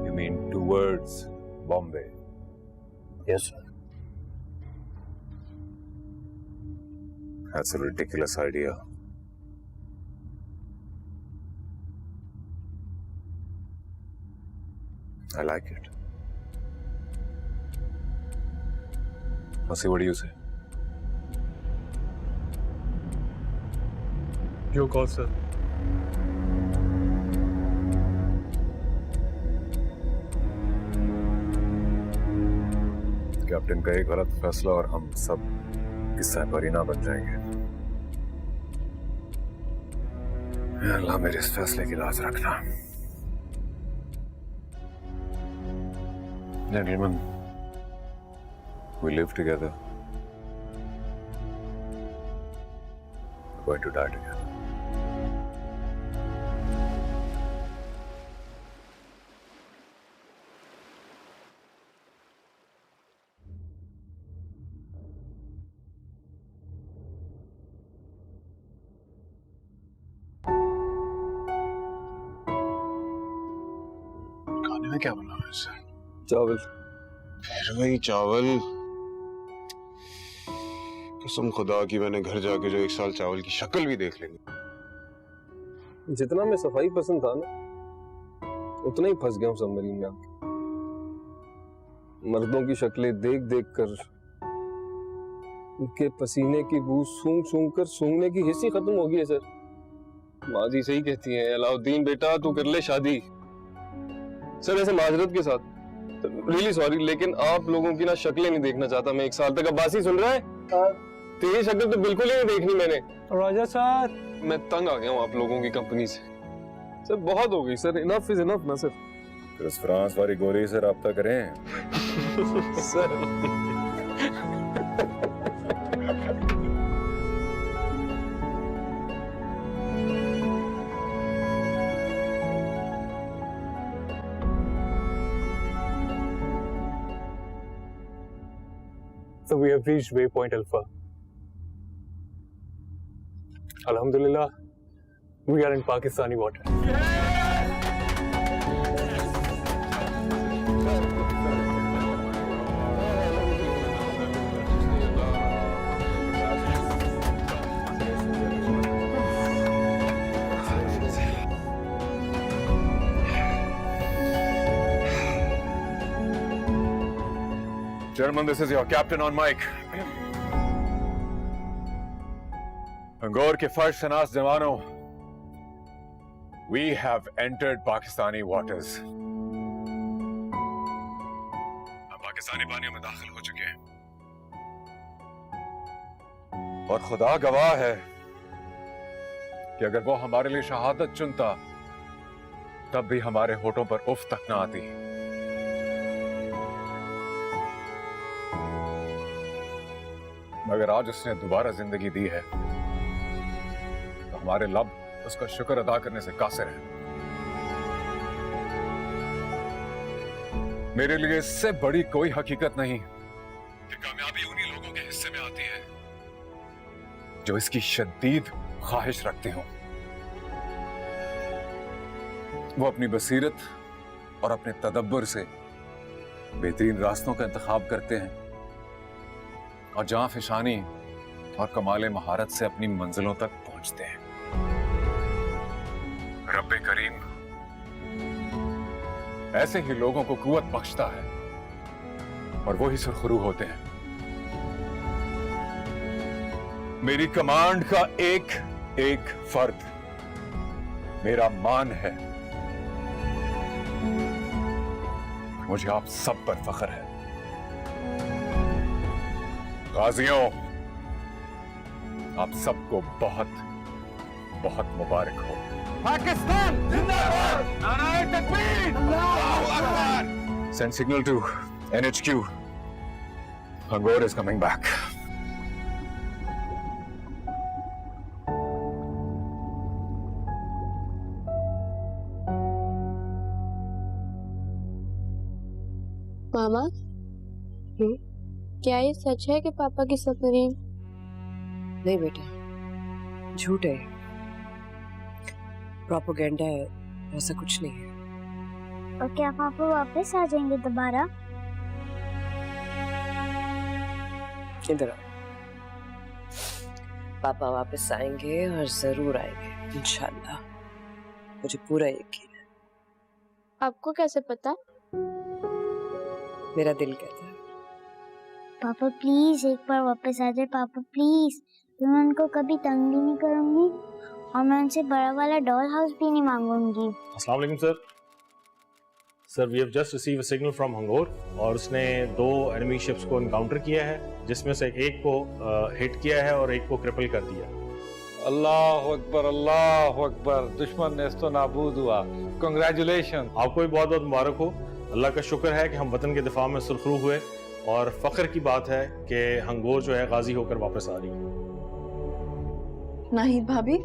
You mean towards Bombay? Yes, sir. That's a ridiculous idea. I like it. Masi, what do you say? Your call, sir. Captain का एक गलत फैसला और हम सब किस्सा परिना बन जाएंगे। अल्लाह मेरे इस फैसले की लाज रखना। Gentlemen, we live together. We're going to die together. खाने में क्या बना है सर? चावल। फिर वही चावल। कसम खुदा की मैंने घर जाके जो 1 साल चावल की शक्ल भी देख लेनी। जितना मैं सफाई पसंद था ना, उतना ही फंस गया हूँ सबमरीन में। मर्दों की शक्लें देख देख कर, उनके पसीने की बू सूंघ सूंघ कर सूंघने की हिस्सी खत्म हो गई है सर। माजी सही कहती है, अलाउद्दीन बेटा तू कर ले शादी। सर ऐसे माजरत के साथ, रियली सॉरी, लेकिन आप लोगों की ना शक्लें नहीं देखना चाहता मैं 1 साल तक। अब्बासी सुन रहा है? तेरी शक्ल तो बिल्कुल ही नहीं देखनी मैंने। राजा सर, मैं तंग आ गया हूँ आप लोगों की कंपनी से। सर बहुत हो गई सर, इनफ इज इनफ ना सर। क्रिस फ्रांस वाली गोरी से राब्ता करें। Sir So we have reached waypoint Alpha. Alhamdulillah, we are in Pakistani water. Gentlemen, this is your captain on mic. Angor ke first शनास जवानों, we have entered Pakistani waters. Pakistani पानियों में दाखिल हो चुके हैं और खुदा गवाह है कि अगर वो हमारे लिए शहादत चुनता तब भी हमारे होठों पर उफ तक ना आती। मगर आज उसने दोबारा जिंदगी दी है तो हमारे लब उसका शुक्र अदा करने से कासिर है। मेरे लिए इससे बड़ी कोई हकीकत नहीं कि कामयाबी उन्हीं लोगों के हिस्से में आती है जो इसकी शदीद ख्वाहिश रखते हो। वो अपनी बसीरत और अपने तदब्बर से बेहतरीन रास्तों का इंतखाब करते हैं और जां फिशानी और कमाले महारत से अपनी मंजिलों तक पहुंचते हैं। रब्बे करीम ऐसे ही लोगों को कुव्वत बख्शता है और वो ही सुरखरू होते हैं। मेरी कमांड का एक एक फर्द मेरा मान है। मुझे आप सब पर फख्र है। गाजियों, आप सबको बहुत बहुत मुबारक हो। पाकिस्तान जिंदाबाद! नाराए तकबीर! Allahu Akbar! Send signal to NHQ. Hangor is coming back. मामा, क्या ये सच है कि पापा की सबमरीन? नहीं बेटा, झूठ है, प्रोपेगेंडा है, ऐसा कुछ नहीं है। और क्या पापा वापस आ जाएंगे दोबारा? इधर आओ। पापा वापस आएंगे और जरूर आएंगे इंशाल्लाह, मुझे पूरा यकीन है। आपको कैसे पता? मेरा दिल कहता है। पापा प्लीज एक बार वापस आ जाए पापा प्लीज। मैं उनको कभी तंग भी नहीं करूंगी और मैं उनसे बड़ा वाला डॉल हाउस भी नहीं मांगूंगी। अस्सलाम वालेकुम sir. Sir we have just receive a signal from Hangor और उसने 2 एनिमी शिप्स को एनकाउंटर किया है, जिसमें से एक को हिट किया है और एक को क्रिपल कर दिया। अल्लाह अकबर, अल्लाह अकबर। दुश्मन नेस्तो नाबूद हुआ। कांग्रेचुलेशन। आपको भी बहुत बहुत मुबारक हो। अल्लाह का शुक्र है कि हम वतन के दिफा में सुरखरू हुए और फख्र की बात है कि हंगोर जो है गाजी होकर वापस आ रही है। नाहिद भाभी,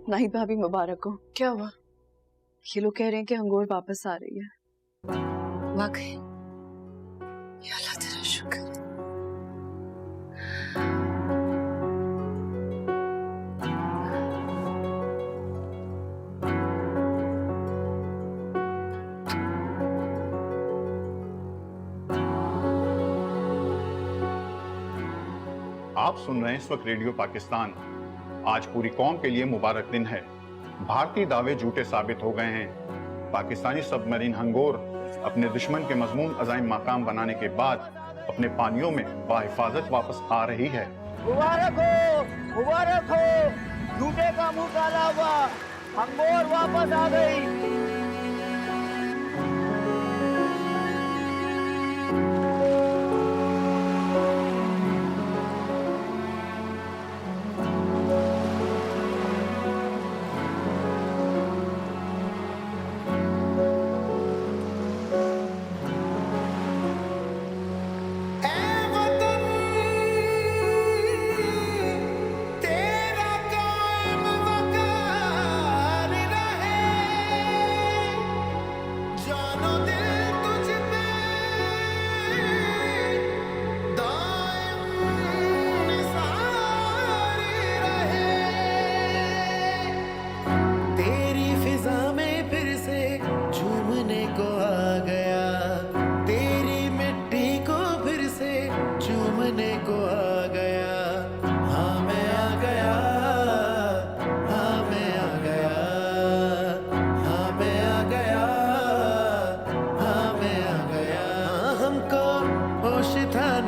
नाहिद भाभी मुबारक हो। क्या हुआ? ये लोग कह रहे हैं कि हंगोर वापस आ रही है। वाकई या अल्लाह तेरा शुक्र। आप सुन रहे हैं इस वक्त रेडियो पाकिस्तान। आज पूरी कौम के लिए मुबारक दिन है। भारतीय दावे झूठे साबित हो गए हैं। पाकिस्तानी सबमरीन हंगोर अपने दुश्मन के मजमून अज़ाइम नाकाम बनाने के बाद अपने पानियों में बाहिफाजत वापस आ रही है। मुबारक हो, मुबारक हो। झूठे का मुंह काला हुआ, हंगोर वापस आ गई।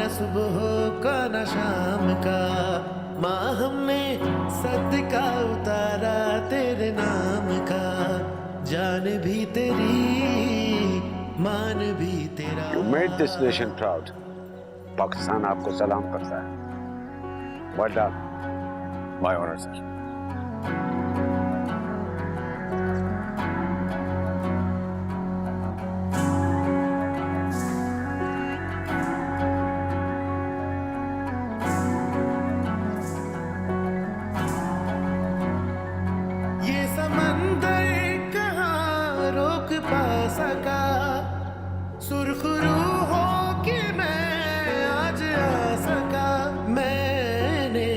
सुबह का न शाम का, माँ हमने सदका उतारा तेरे नाम का। जान भी तेरी, मान भी तेरी। Made this nation proud. Pakistan आपको सलाम करता है। Well done. My honor, sir. ये समंदर कहाँ रोक पा सका, सुरखरू हो के मैं आज आ सका। मैंने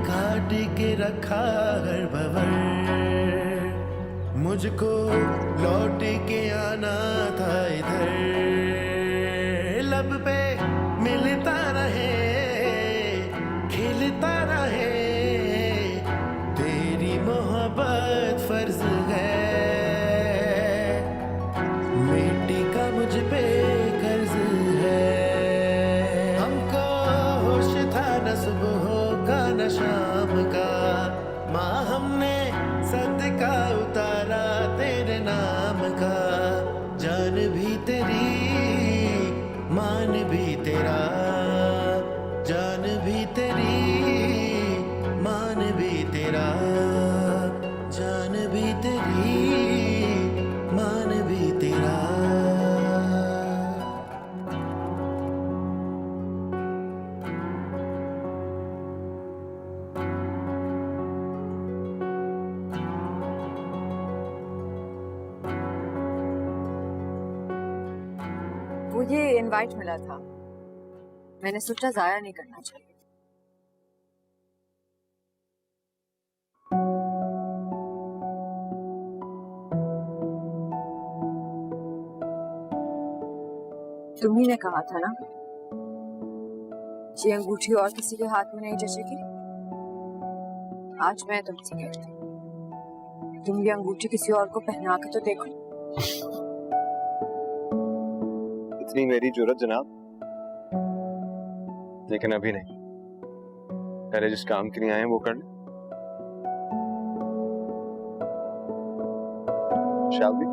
काट के रखा हर भंवर, मुझको लौट के आना था इधर। लब पे मिलता रहे, खिलता रहे, तेरी मोहब्बत फर्ज है। मिट्टी का मुझ पे कर्ज है। हमको होश था न सुबह का न शाम का, माँ हमने सदका उतारा तेरे नाम का। जान भी तेरी, मान भी तेरा, जान भी तेरी, मान भी तेरा, जान भी तेरी, मान भी तेरा। वो ये इनवाइट मिला था, मैंने सोचा जाया नहीं करना चाहिए। तुम्ही ने कहा था ना ये अंगूठी और किसी के हाथ में नहीं जचेगी। आज मैं तुमसे कहती हूँ, तुम ये अंगूठी किसी और को पहना के तो देखो। इतनी मेरी जरूरत जनाब, लेकिन अभी नहीं। पहले जिस काम के लिए आए हैं वो कर लें। Shall we?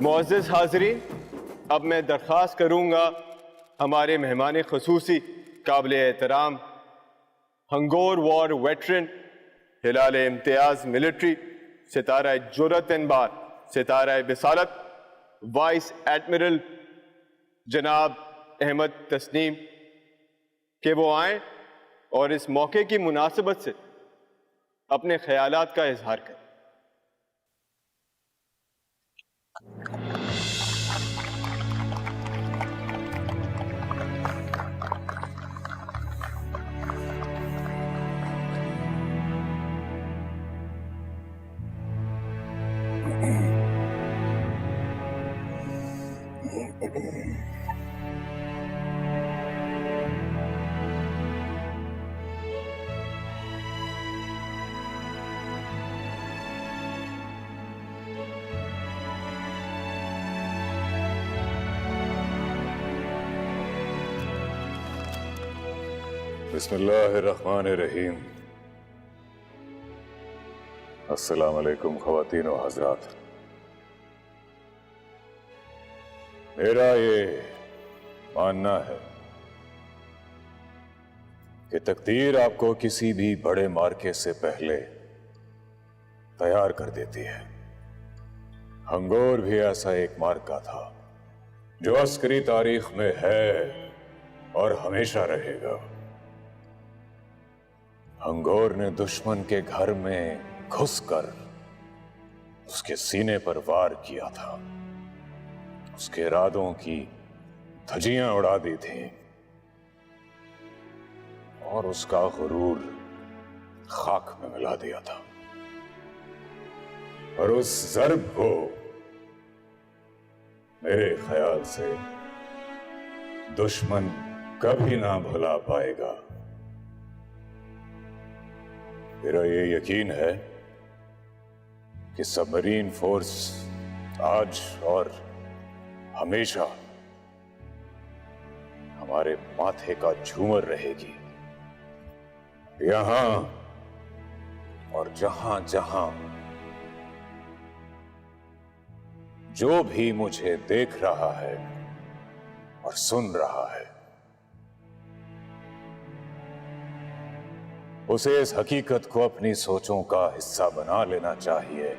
मुअज़्ज़िज़ हाज़रीन, अब मैं दरख्वास्त करूँगा हमारे मेहमान ख़ुसूसी काबिल एहतराम हंगोर वॉर वेटरन, हिलाल इम्तियाज़ मिलिट्री, सितारा जुर्रत इनबार, सितारा बिसालत, वाइस एडमिरल जनाब अहमद तस्नीम के वो आएँ और इस मौके की मुनासिबत से अपने ख्यालात का इजहार करें। बिस्मिल्लाहिर्रहमानिर्रहीम। अस्सलाम वालेकुम ख़वातीन व हज़रात। मेरा ये मानना है कि तकदीर आपको किसी भी बड़े मार्के से पहले तैयार कर देती है। हंगोर भी ऐसा एक मार्का था जो अस्करी तारीख में है और हमेशा रहेगा। हंगोर ने दुश्मन के घर में घुसकर उसके सीने पर वार किया था, उसके इरादों की धज्जियां उड़ा दी थी और उसका गुरूर खाक में मिला दिया था। और उस ज़र्ब को मेरे ख्याल से दुश्मन कभी ना भुला पाएगा। मेरा ये यकीन है कि सबमरीन फोर्स आज और हमेशा हमारे माथे का झूमर रहेगी। यहां और जहां जहां जो भी मुझे देख रहा है और सुन रहा है, उसे इस हकीकत को अपनी सोचों का हिस्सा बना लेना चाहिए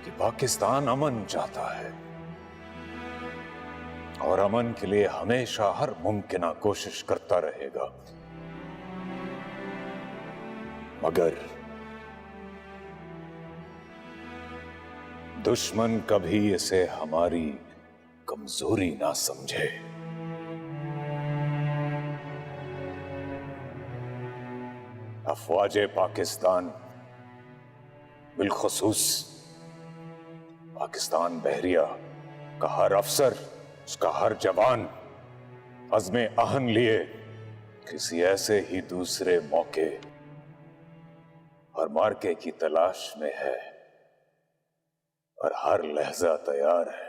कि पाकिस्तान अमन चाहता है और अमन के लिए हमेशा हर मुमकिन कोशिश करता रहेगा। मगर दुश्मन कभी इसे हमारी कमजोरी ना समझे। अफवाज पाकिस्तान, बिलखुसूस पाकिस्तान बहरिया का हर अफसर, उसका हर जवान अज़्मे आहन लिए किसी ऐसे ही दूसरे मौके और मार्के की तलाश में है और हर लहजा तैयार है।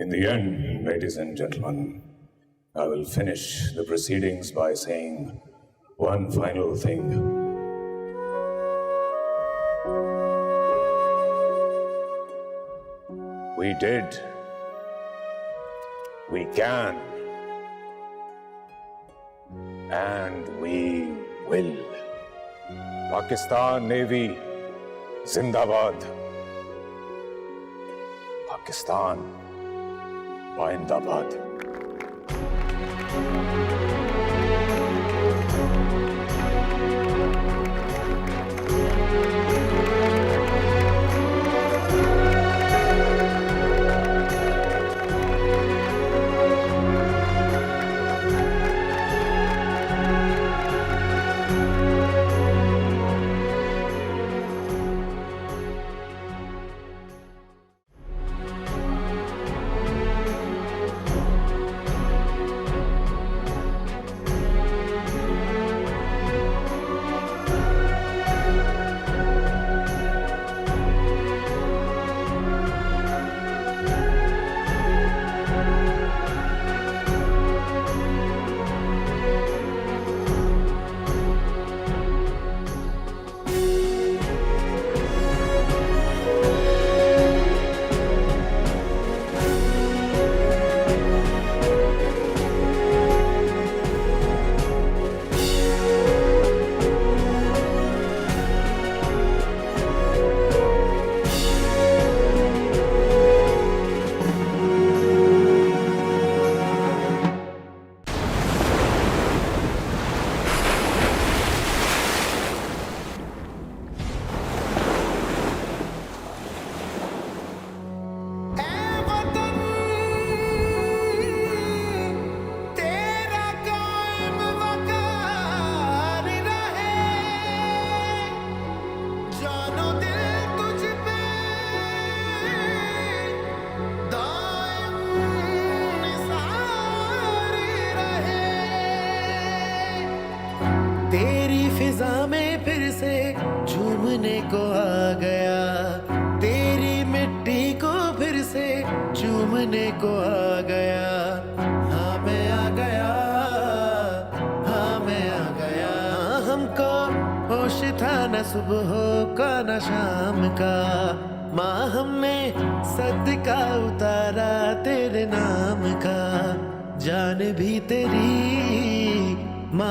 In the end, ladies and gentlemen, I will finish the proceedings by saying one final thing. We did, we can, and we will. Pakistan Navy, Zindabad. Pakistan, Paindabad. तेरी फिजा में फिर से झूमने को आ गया, तेरी मिट्टी को फिर से चूमने को आ गया। हाँ मैं आ गया, हाँ मैं आ गया। हमको होश था न सुबह का न शाम का, माँ हमने सदका उतारा तेरे नाम का। जान भी तेरी